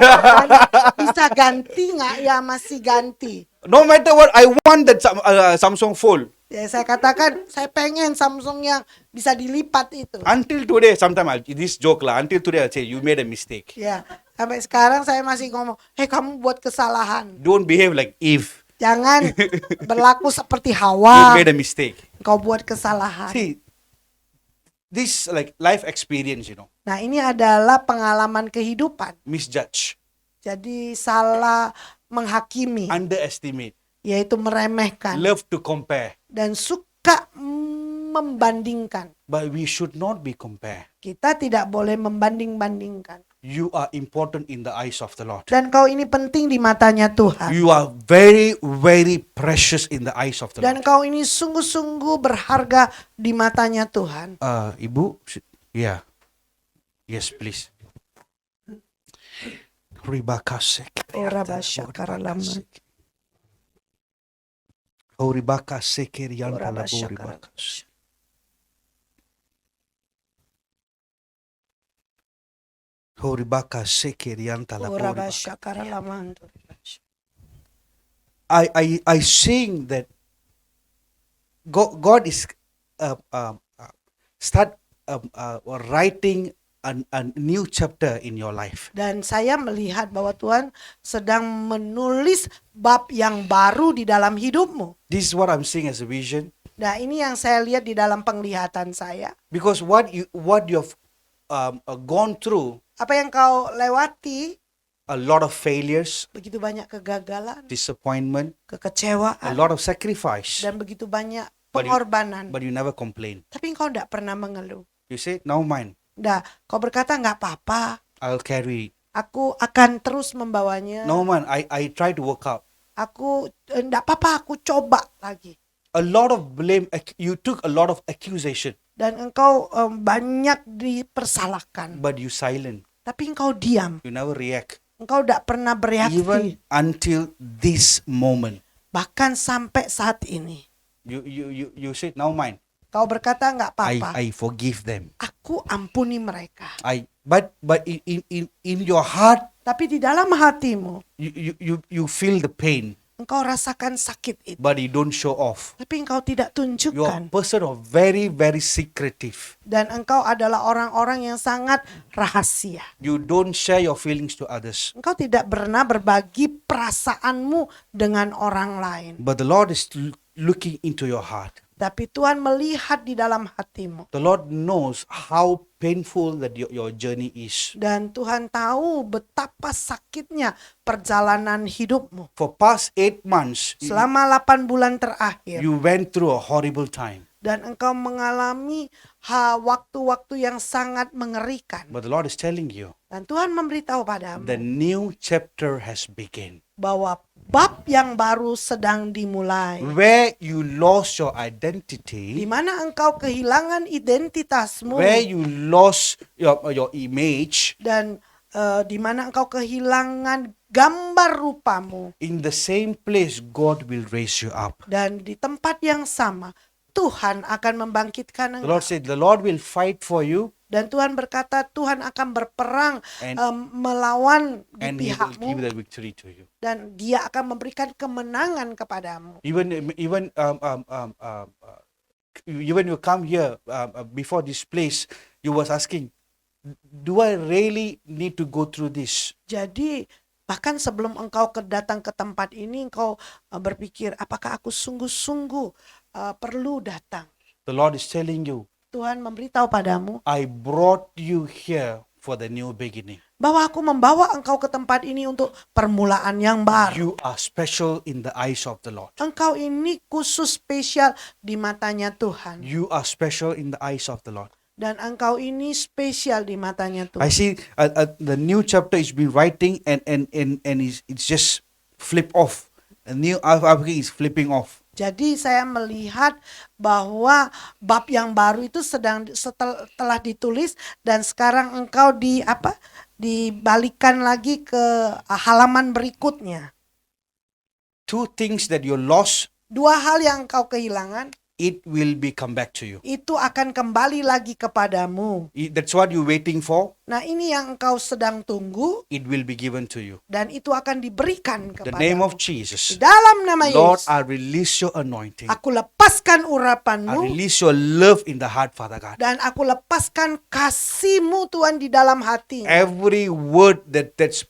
C: bisa ganti nggak? Ya masih ganti.
B: No matter what, I want that Samsung Fold.
C: Ya saya katakan saya pengen Samsung yang bisa dilipat itu.
B: Until today, sometimes this joke lah. Until today, I'll say you made a mistake.
C: Ya sampai sekarang saya masih ngomong, kamu buat kesalahan.
B: Don't behave like Eve.
C: Jangan berlaku seperti
B: You
C: Hawa.
B: made a mistake.
C: Kau buat kesalahan.
B: See, this like life experience,
C: Nah ini adalah pengalaman kehidupan.
B: misjudge,
C: Jadi salah menghakimi,
B: underestimate,
C: yaitu meremehkan
B: love to compare.
C: dan suka membandingkan.
B: But we should not be compare.
C: Kita tidak boleh membanding-bandingkan.
B: You are important in the eyes of the Lord.
C: Dan kau ini penting di matanya Tuhan.
B: You are very, very precious in the eyes of the
C: Dan
B: Lord.
C: kau ini sungguh-sungguh berharga di matanya Tuhan.
B: Ibu, yeah. Yes, please. Ribakasek.
C: Ora basyakara lama.
B: Ribakasek rian
C: Ora
B: kalabu
C: basyakara.
B: ribakas. Ribakasek rian kalabu
C: Ora
B: ribakas.
C: basyakara lama.
B: I sing that God is start writing a new chapter in your life.
C: Dan saya melihat bahwa Tuhan sedang menulis bab yang baru di dalam hidupmu.
B: This is what I'm seeing as a vision,
C: Nah ini yang saya lihat di dalam penglihatan saya.
B: because what you have gone through,
C: Apa yang kau lewati,
B: a lot of failures,
C: begitu banyak kegagalan,
B: disappointment, a
C: kekecewaan,
B: lot of sacrifice,
C: dan begitu banyak
B: But you-
C: pengorbanan.
B: but you never complain.
C: Tapi engkau tidak pernah mengeluh.
B: You say, now mine,
C: Kau berkata nggak apa-apa,
B: I'll carry it.
C: Aku akan terus membawanya.
B: No man, I try to work out.
C: Aku enggak apa-apa, aku coba lagi.
B: A lot of blame, you took a lot of accusation,
C: Dan engkau banyak dipersalahkan.
B: but you silent.
C: Tapi engkau diam.
B: You never react.
C: Engkau tidak pernah bereaksi.
B: Even until this moment.
C: Bahkan sampai saat ini.
B: You said, now mine.
C: Kau berkata enggak apa-apa.
B: I forgive them.
C: Aku ampuni mereka.
B: But in your heart,
C: Tapi di dalam hatimu,
B: you feel the pain,
C: engkau rasakan sakit itu.
B: but you don't show off.
C: Tapi engkau tidak
B: You're a
C: tunjukkan.
B: person of very, very secretive.
C: Dan engkau adalah orang-orang yang sangat rahasia.
B: You don't share your feelings to others.
C: Engkau tidak pernah berbagi perasaanmu dengan orang lain.
B: But the Lord is looking into your heart.
C: Tapi Tuhan melihat di dalam hatimu.
B: The Lord knows how painful that your journey is.
C: Dan Tuhan tahu betapa sakitnya perjalanan hidupmu.
B: For past 8 months,
C: Selama 8 bulan terakhir.
B: you went through a horrible time.
C: Dan engkau mengalami waktu-waktu yang sangat mengerikan.
B: But the Lord is telling you,
C: Dan Tuhan memberitahu padamu
B: the new chapter has begun.
C: bahwa bab yang baru sedang dimulai.
B: Where you lost your
C: Di
B: identity,
C: mana engkau kehilangan identitasmu
B: where you lost your image,
C: dan di mana engkau kehilangan gambar rupamu,
B: in the same place God will raise you up.
C: dan di tempat yang sama Tuhan akan membangkitkan
B: The
C: engkau.
B: Lord said, the Lord will fight for you
C: Dan Tuhan berkata Tuhan akan berperang
B: And-
C: melawan di
B: and He will give
C: pihakmu
B: the victory to you.
C: dan Dia akan memberikan kemenangan kepadamu.
B: Even you come here before this place, you was asking, do I really need to go through this?
C: Jadi bahkan sebelum engkau datang ke tempat ini, engkau berpikir, apakah aku sungguh-sungguh perlu datang?
B: The Lord is telling you,
C: Tuhan memberitahu padamu
B: I brought you here for the new beginning.
C: bahwa aku membawa engkau ke tempat ini untuk permulaan yang baru.
B: You are special in the eyes of the Lord.
C: Engkau ini khusus spesial di matanya Tuhan.
B: You are special in the eyes of the Lord.
C: Dan engkau ini spesial di matanya
B: I
C: Tuhan.
B: see the new chapter is been writing and it's just flip off. A new alphabet is flipping off.
C: Jadi saya melihat bahwa bab yang baru itu telah ditulis dan sekarang engkau dibalikan lagi ke halaman berikutnya.
B: Two things that you lost,
C: Dua hal yang engkau kehilangan
B: it will be come back to you.
C: itu akan kembali lagi kepadamu.
B: That's what you're waiting for.
C: Nah, ini yang engkau sedang tunggu
B: It will be given to you.
C: dan itu akan diberikan
B: The name
C: kepadamu.
B: of Jesus.
C: Di dalam nama
B: Lord,
C: Yesus,
B: I release your anointing.
C: aku lepaskan
B: I
C: urapanmu
B: release your love in the heart, Father God.
C: dan aku lepaskan kasih-Mu Tuhan di dalam hati.
B: Every word that's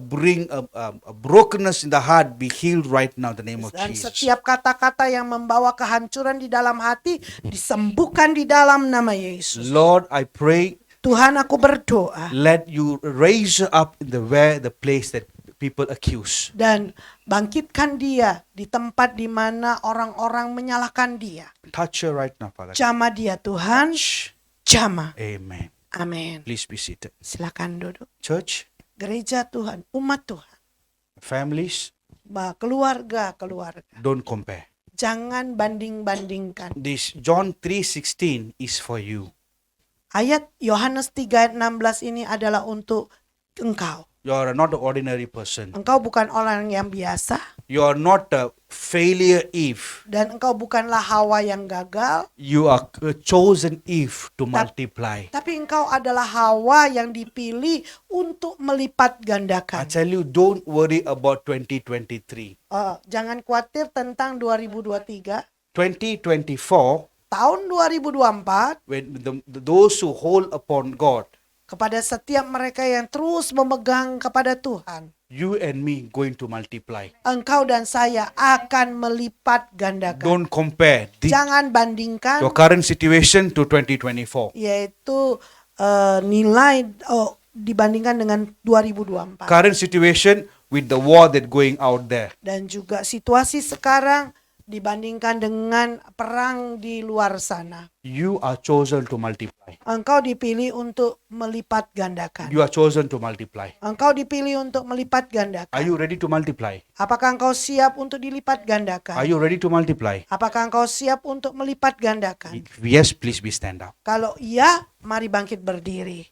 B: bring a brokenness in the heart be healed right now in the name of
C: Dan
B: Jesus.
C: setiap kata-kata yang membawa kehancuran di dalam hati disembuhkan di dalam nama Yesus.
B: Lord, I pray,
C: Tuhan, aku berdoa
B: let you raise her up in the place that people accuse.
C: dan bangkitkan dia di tempat di mana orang-orang menyalahkan dia.
B: Touch her right now, Father God.
C: Jamah dia Tuhan, jamah.
B: Amen.
C: Amin.
B: Please be seated.
C: Silakan duduk.
B: Church,
C: Gereja Tuhan, umat Tuhan,
B: families,
C: keluarga,
B: don't compare.
C: jangan banding-bandingkan.
B: This John 3:16 is for you.
C: Ayat Yohanes 3 ayat 16 ini adalah untuk engkau.
B: You are not an ordinary person.
C: Engkau bukan orang yang biasa
B: You are not a failure Eve.
C: dan engkau bukanlah Hawa yang gagal,
B: You are a chosen Eve to multiply.
C: tapi engkau adalah Hawa yang dipilih untuk melipat
B: I
C: gandakan.
B: tell you, don't worry about 2023.
C: Jangan khawatir tentang 2023.
B: 2024,
C: Tahun 2024,
B: when those who hold upon God,
C: kepada setiap mereka yang terus memegang kepada Tuhan,
B: you and me going to multiply.
C: engkau dan saya akan melipat gandakan.
B: Don't compare
C: Jangan bandingkan
B: your current situation to 2024.
C: yaitu nilai dibandingkan dengan 2024.
B: Current situation with the war that going out there.
C: Dan juga situasi sekarang dibandingkan dengan perang di luar sana.
B: You are chosen to multiply.
C: Engkau dipilih untuk melipat gandakan.
B: You are chosen to multiply.
C: Engkau dipilih untuk melipat
B: Are
C: gandakan.
B: you ready to multiply?
C: Apakah engkau siap untuk dilipat
B: Are
C: gandakan?
B: you ready to multiply?
C: Apakah engkau siap untuk melipat gandakan?
B: If yes, please be stand up.
C: Kalau iya, mari bangkit berdiri.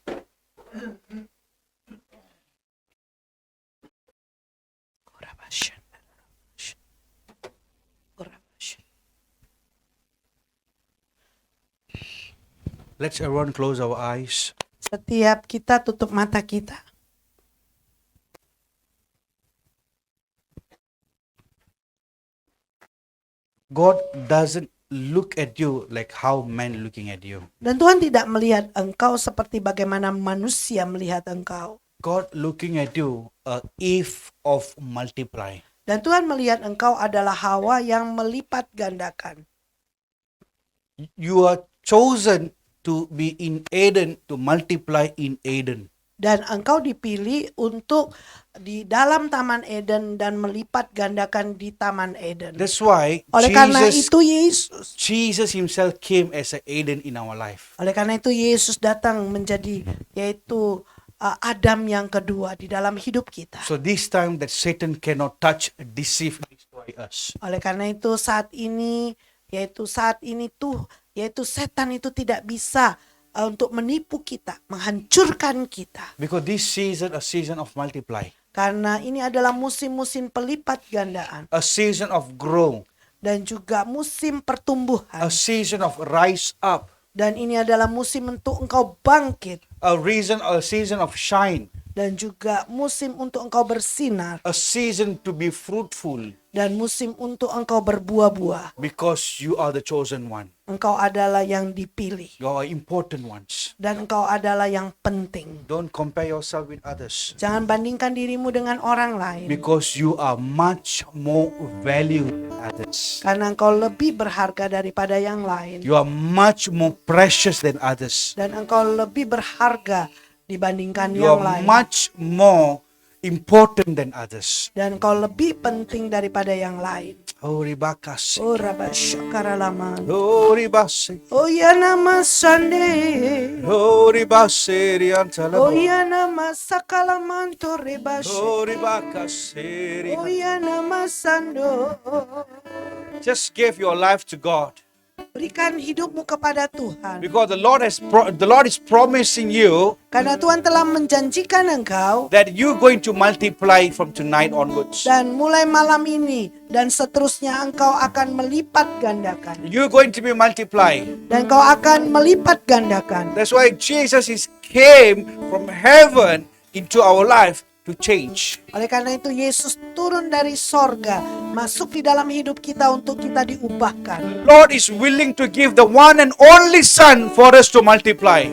B: Let's everyone close our eyes.
C: Setiap kita tutup mata kita.
B: God doesn't look at you like how men looking at you.
C: Dan Tuhan tidak melihat engkau seperti bagaimana manusia melihat engkau.
B: God looking at you if of multiply.
C: Dan Tuhan melihat engkau adalah Hawa yang melipat gandakan.
B: You are chosen to be in Eden, to multiply in Eden.
C: Dan engkau dipilih untuk di dalam Taman Eden dan melipat gandakan di Taman Eden.
B: That's why
C: Oleh karena itu Yesus,
B: Jesus himself came as an Eden in our life.
C: oleh karena itu Yesus datang menjadi yaitu Adam yang kedua di dalam hidup kita.
B: So this time that Satan cannot touch, deceive, destroy us.
C: Oleh karena itu saat ini setan itu tidak bisa untuk menipu kita, menghancurkan kita.
B: Because this season, a season of multiply.
C: Karena ini adalah musim-musim pelipat gandaan
B: A season of grow.
C: dan juga musim pertumbuhan.
B: A season of rise up.
C: Dan ini adalah musim untuk engkau bangkit
B: A season of shine.
C: dan juga musim untuk engkau bersinar
B: A season to be fruitful.
C: dan musim untuk engkau berbuah-buah.
B: Because you are the chosen one.
C: Engkau adalah yang dipilih
B: You are important ones.
C: dan engkau adalah yang penting.
B: Don't compare yourself with others.
C: Jangan bandingkan dirimu dengan orang lain.
B: Because you are much more valued than others.
C: Karena engkau lebih berharga daripada yang lain.
B: You are much more precious than others.
C: Dan engkau lebih berharga dibandingkan
B: You
C: yang
B: are
C: lain.
B: much more important than others.
C: Dan engkau lebih penting daripada yang lain.
B: Oh, ribakas.
C: Oh Rabashakaraman.
B: Oh, ribase.
C: Oh ya nama sande.
B: Oh, ribase riantala.
C: Oh ya nama sakalamanto rebash.
B: Oh, ribakas.
C: Oh ya nama sando.
B: Just give your life to God.
C: Berikan hidupmu kepada Tuhan.
B: Because the Lord is promising you
C: Karena Tuhan telah menjanjikan engkau.
B: that you're going to multiply from tonight onwards.
C: Dan mulai malam ini dan seterusnya engkau akan melipat gandakan.
B: You're going to be multiplied.
C: Dan kau akan melipat gandakan.
B: That's why Jesus came from heaven into our life to change.
C: Oleh karena itu Yesus turun dari sorga, masuk di dalam hidup kita untuk kita diubahkan.
B: Lord is willing to give the one and only Son for us to multiply.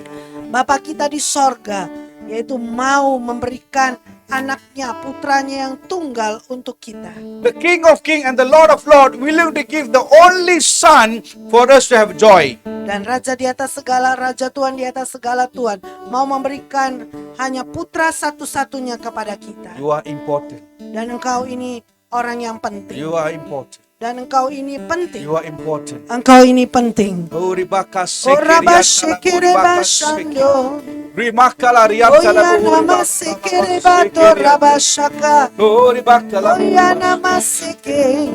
C: Bapa kita di sorga, yaitu mau memberikan anaknya, putranya yang tunggal untuk kita.
B: The King of Kings and the Lord of Lords willing to give the only Son for us to have joy.
C: Dan Raja di atas segala, Raja Tuhan di atas segala Tuhan, mau memberikan hanya putra satu-satunya kepada kita.
B: You are important.
C: Dan engkau ini orang yang penting.
B: You are important.
C: Dan engkau ini penting.
B: You are important.
C: Engkau ini penting.
B: Oh, ribakas.
C: Oh Rabashakirabashando.
B: Rimakala
C: Oh
B: riantala.
C: ya nama sekerebato rabashaka.
B: Oh, ribakala.
C: Oh ya nama seke.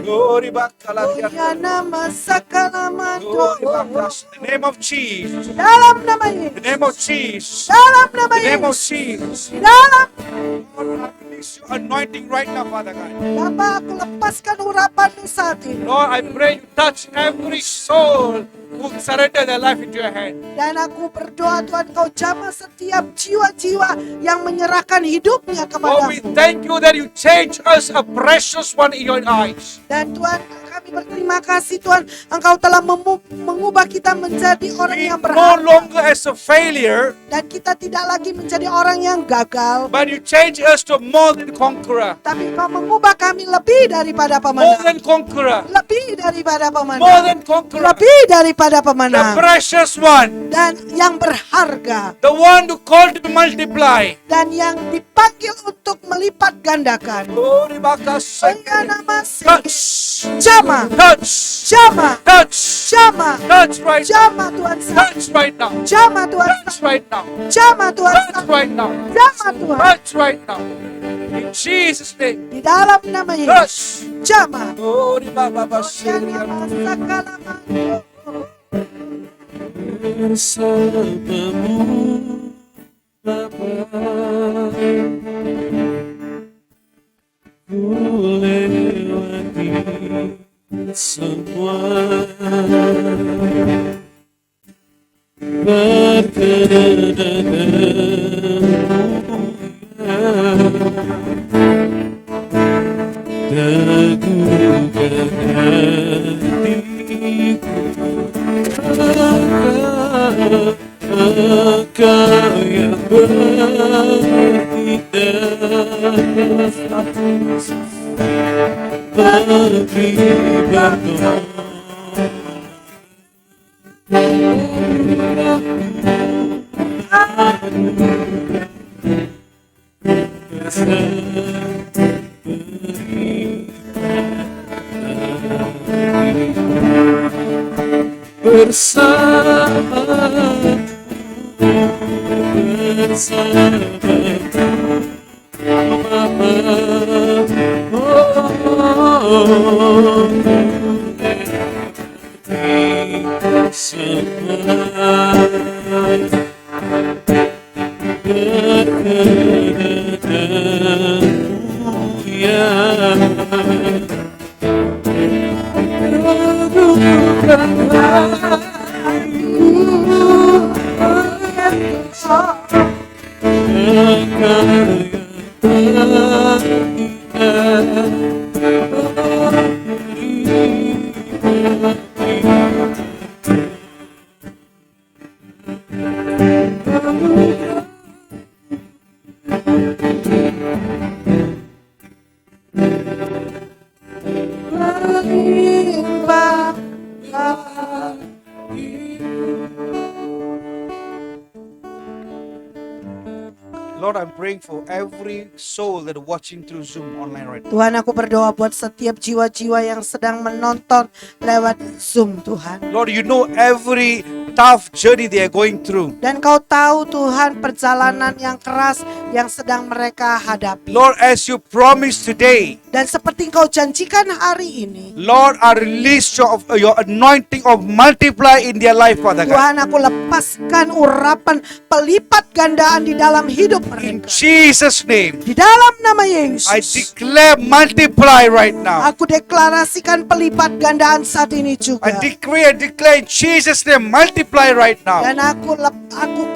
B: Oh, ribakala
C: Oh ya nama sakalamanto.
B: Oh, ribakas. In the name of Jesus.
C: Dalam nama
B: In
C: Yesus.
B: the name of Jesus.
C: Dalam nama
B: In the name of
C: Yesus.
B: Jesus.
C: Dalam
B: Lord, I release your anointing right now, Father God.
C: Bapa, aku lepaskan urapanmu saat ini.
B: Lord, I pray you touch every soul who surrender their life into your hand.
C: Dan aku berdoa Tuhan kau jamah setiap jiwa-jiwa yang menyerahkan hidupnya
B: Lord, we
C: kepadamu.
B: thank you that you change us a precious one in your eyes.
C: Dan Tuhan kami berterima kasih Tuhan, Engkau telah mengubah kita menjadi orang
B: We
C: yang
B: no
C: berharga.
B: longer as a failure,
C: Dan kita tidak lagi menjadi orang yang gagal,
B: but you change us to more than conqueror.
C: tapi Engkau mengubah kami lebih daripada
B: More
C: pemenang.
B: than conqueror.
C: Lebih daripada
B: More
C: pemenang.
B: than conqueror.
C: Lebih daripada
B: The
C: pemenang.
B: precious one.
C: Dan yang berharga.
B: The one who called to multiply.
C: Dan yang dipanggil untuk melipat gandakan.
B: Oh, terima kasih. Touch.
C: Jama,
B: Touch.
C: jama,
B: Touch.
C: jama,
B: Touch right now.
C: jama Tuhan.
B: Touch right now.
C: Jama Tuhan.
B: Touch right now.
C: Jama Tuhan.
B: Touch right now.
C: Jama Tuhan.
B: Touch right now. In Jesus' name.
C: Di dalam nama Yesus.
B: Touch.
C: Jama.
B: Oh, terima kasih.
A: Bersamamu Bapa, ku lewati semua, teguhkan hatiku. Engkau yang bertindak beri berdoa. Bersama
B: Lord, I'm praying for every soul that watching through Zoom online right now.
C: Tuhan, aku berdoa buat setiap jiwa-jiwa yang sedang menonton lewat Zoom, Tuhan.
B: Lord, you know every tough journey they are going through.
C: Dan Kau tahu Tuhan perjalanan yang keras yang sedang mereka hadapi.
B: Lord, as you promised today,
C: Dan seperti Kau janjikan hari ini,
B: Lord, I release your anointing of multiply in their life, Father God.
C: Tuhan, aku lepaskan urapan pelipat gandaan di dalam hidup
B: In
C: mereka.
B: Jesus' name,
C: Di dalam nama Yesus,
B: I declare multiply right now.
C: aku deklarasikan pelipat gandaan saat ini
B: I
C: juga.
B: decree and declare in Jesus' name, multiply right now.
C: Dan aku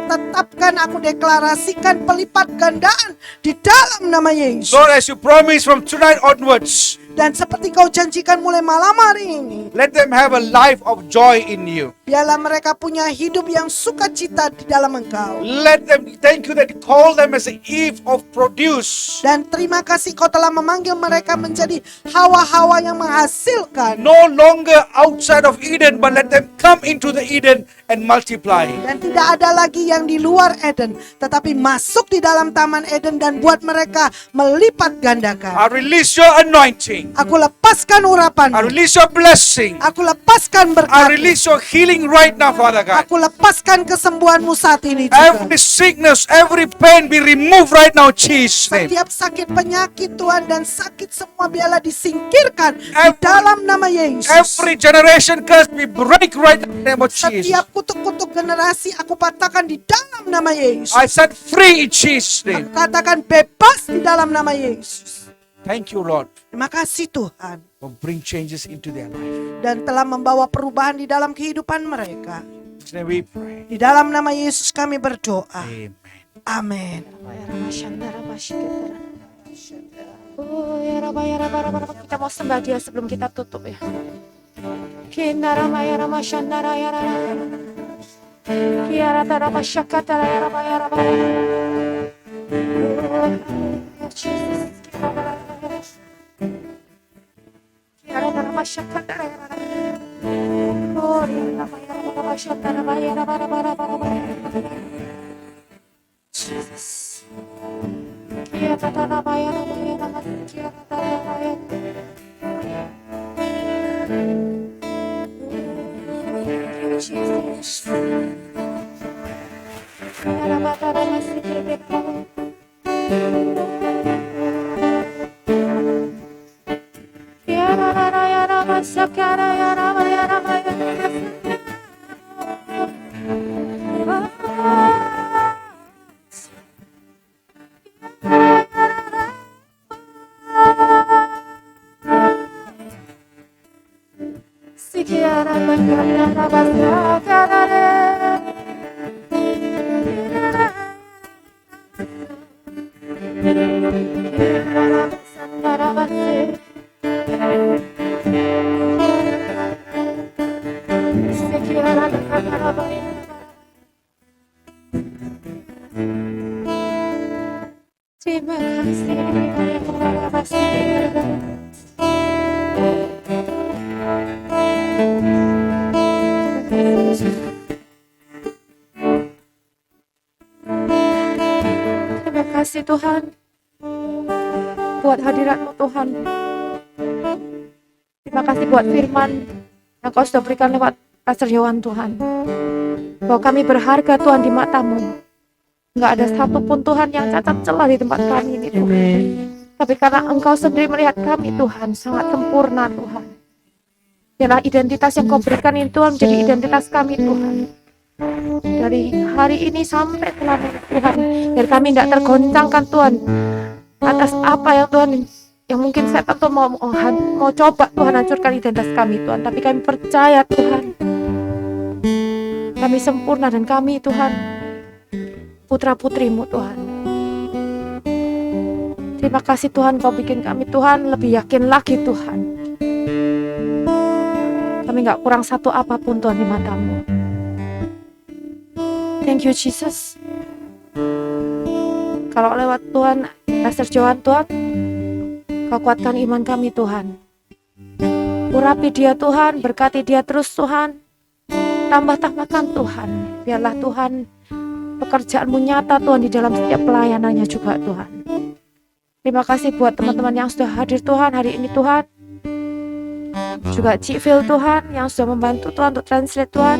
C: tetapkan, aku deklarasikan pelipat gandaan di dalam nama Yesus.
B: Lord, as you promised from tonight onwards,
C: Dan seperti Kau janjikan mulai malam hari ini,
B: let them have a life of joy in you.
C: biarlah mereka punya hidup yang sukacita di dalam Engkau.
B: Let them, thank you that you call them as an Eve of produce.
C: Dan terima kasih Kau telah memanggil mereka menjadi hawa-hawa yang menghasilkan.
B: No longer outside of Eden, but let them come into the Eden and multiply.
C: Dan tidak ada lagi yang di luar Eden, tetapi masuk di dalam Taman Eden dan buat mereka melipat gandakan.
B: I release your anointing.
C: Aku lepaskan
B: I
C: urapanmu.
B: release your blessing.
C: Aku lepaskan
B: I
C: berkat.
B: release your healing right now, Father God.
C: Aku lepaskan kesembuhanmu saat ini
B: Every
C: juga.
B: sickness, every pain be removed right now, in Jesus' name.
C: Setiap sakit penyakit Tuhan dan sakit semua biarlah disingkirkan di
B: Every-
C: dalam nama Yesus.
B: Every generation curse be break right now in the name of Jesus.
C: Setiap kutuk-kutuk generasi aku patahkan di dalam nama Yesus.
B: I set free in Jesus' name.
C: Aku katakan bebas di dalam nama Yesus.
B: Thank you, Lord,
C: Terima kasih Tuhan.
B: for bring changes into their life.
C: Dan telah membawa perubahan di dalam kehidupan mereka.
B: In Jesus' name we pray.
C: Di dalam nama Yesus kami berdoa.
B: Amen.
C: Amin.
F: Oh, ya Rama, ya Rama, Rama, Rama. Kita mau sembah Dia sebelum kita tutup ya. Kinarama ya Rama Shandara ya Rama. Kiara Rama Shakata ya Rama ya Rama. Oh, Jesus. Kiara Rama Shakata ya Rama. Oh, ya Rama ya Rama Shandara ya Rama Rama Rama Rama. Jesus. Kiara Rama ya Rama ya Rama. Kiara Rama ya Rama. Jesus. Terima kasih Tuhan buat hadirat-Mu Tuhan. Terima kasih buat firman yang Kau sudah berikan lewat Pastor Yohan Tuhan. Bahwa kami berharga Tuhan di mata-Mu. Enggak ada satupun Tuhan yang cacat celah di tempat kami ini Tuhan. Tapi karena Engkau sendiri melihat kami Tuhan sangat sempurna Tuhan. Biarlah identitas yang Kau berikan ini Tuhan menjadi identitas kami Tuhan. Dari hari ini sampai selamanya Tuhan, biar kami tidak tergoncangkan Tuhan atas apa yang Tuhan yang mungkin setan Tuhan mau coba Tuhan hancurkan identitas kami Tuhan. Tapi kami percaya Tuhan, kami sempurna dan kami Tuhan putra putrimu Tuhan. Terima kasih Tuhan, Kau bikin kami Tuhan lebih yakin lagi Tuhan. Kami gak kurang satu apapun Tuhan di mata-Mu. Thank you Jesus. Kalau lewat Tuhan Pastor Johan Tuhan, Kau kuatkan iman kami Tuhan. Urapi dia Tuhan, berkati dia terus Tuhan. Tambah-tambahkan Tuhan. Biarlah Tuhan pekerjaan-Mu nyata Tuhan di dalam setiap pelayanannya juga Tuhan. Terima kasih buat teman-teman yang sudah hadir Tuhan hari ini Tuhan. Juga Cik Phil Tuhan yang sudah membantu Tuhan untuk translate Tuhan.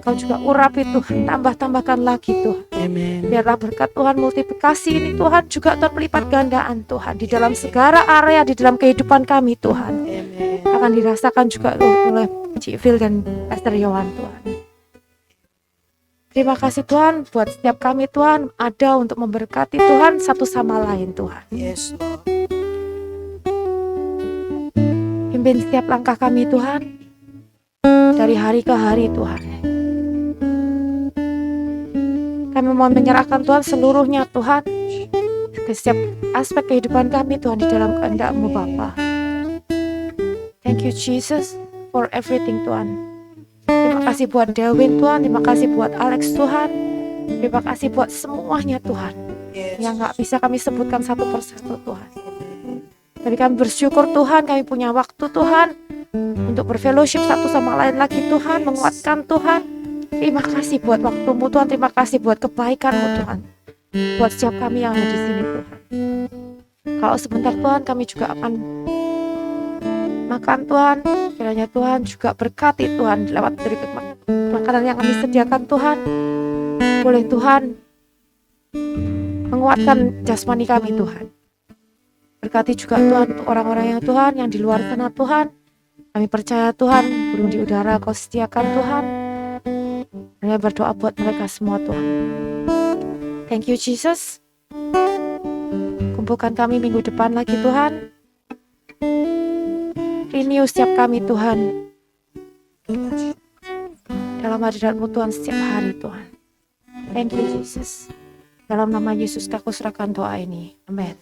F: Kau juga urapi Tuhan, tambah-tambahkan lagi Tuhan.
C: Amen.
F: Biarlah berkat Tuhan multiplikasi ini Tuhan juga Tuhan melipat gandaan Tuhan di dalam segala area di dalam kehidupan kami Tuhan.
C: Amen.
F: Akan dirasakan juga oleh Cik Phil dan Pastor Yohan Tuhan. Terima kasih Tuhan buat setiap kami Tuhan ada untuk memberkati Tuhan satu sama lain Tuhan.
C: Yes, Lord.
F: Pimpin setiap langkah kami Tuhan dari hari ke hari Tuhan. Kami mau menyerahkan Tuhan seluruhnya Tuhan ke setiap aspek kehidupan kami Tuhan di dalam kehendak-Mu Bapa. Thank you Jesus for everything Tuhan. Terima kasih buat Delwin Tuhan, terima kasih buat Alex Tuhan, terima kasih buat semuanya Tuhan yang gak bisa kami sebutkan satu persatu Tuhan. Tapi kami bersyukur Tuhan, kami punya waktu Tuhan untuk berfellowship satu sama lain lagi Tuhan, menguatkan Tuhan. Terima kasih buat waktu-Mu Tuhan, terima kasih buat kebaikan-Mu Tuhan, buat setiap kami yang ada di sini Tuhan. Kalau sebentar Tuhan kami juga akan makan Tuhan, kiranya Tuhan juga berkati Tuhan lewat dari makanan yang kami sediakan Tuhan. Boleh Tuhan menguatkan jasmani kami Tuhan. Berkati juga Tuhan untuk orang-orang yang Tuhan yang di luar sana Tuhan. Kami percaya Tuhan, burung di udara Kau sediakan Tuhan. Dan kami berdoa buat mereka semua Tuhan. Thank you Jesus. Kumpulkan kami minggu depan lagi Tuhan. Renew setiap kami Tuhan. Dalam hadirat-Mu Tuhan setiap hari Tuhan. Thank you Jesus. Dalam nama Yesus aku serahkan doa ini. Amin.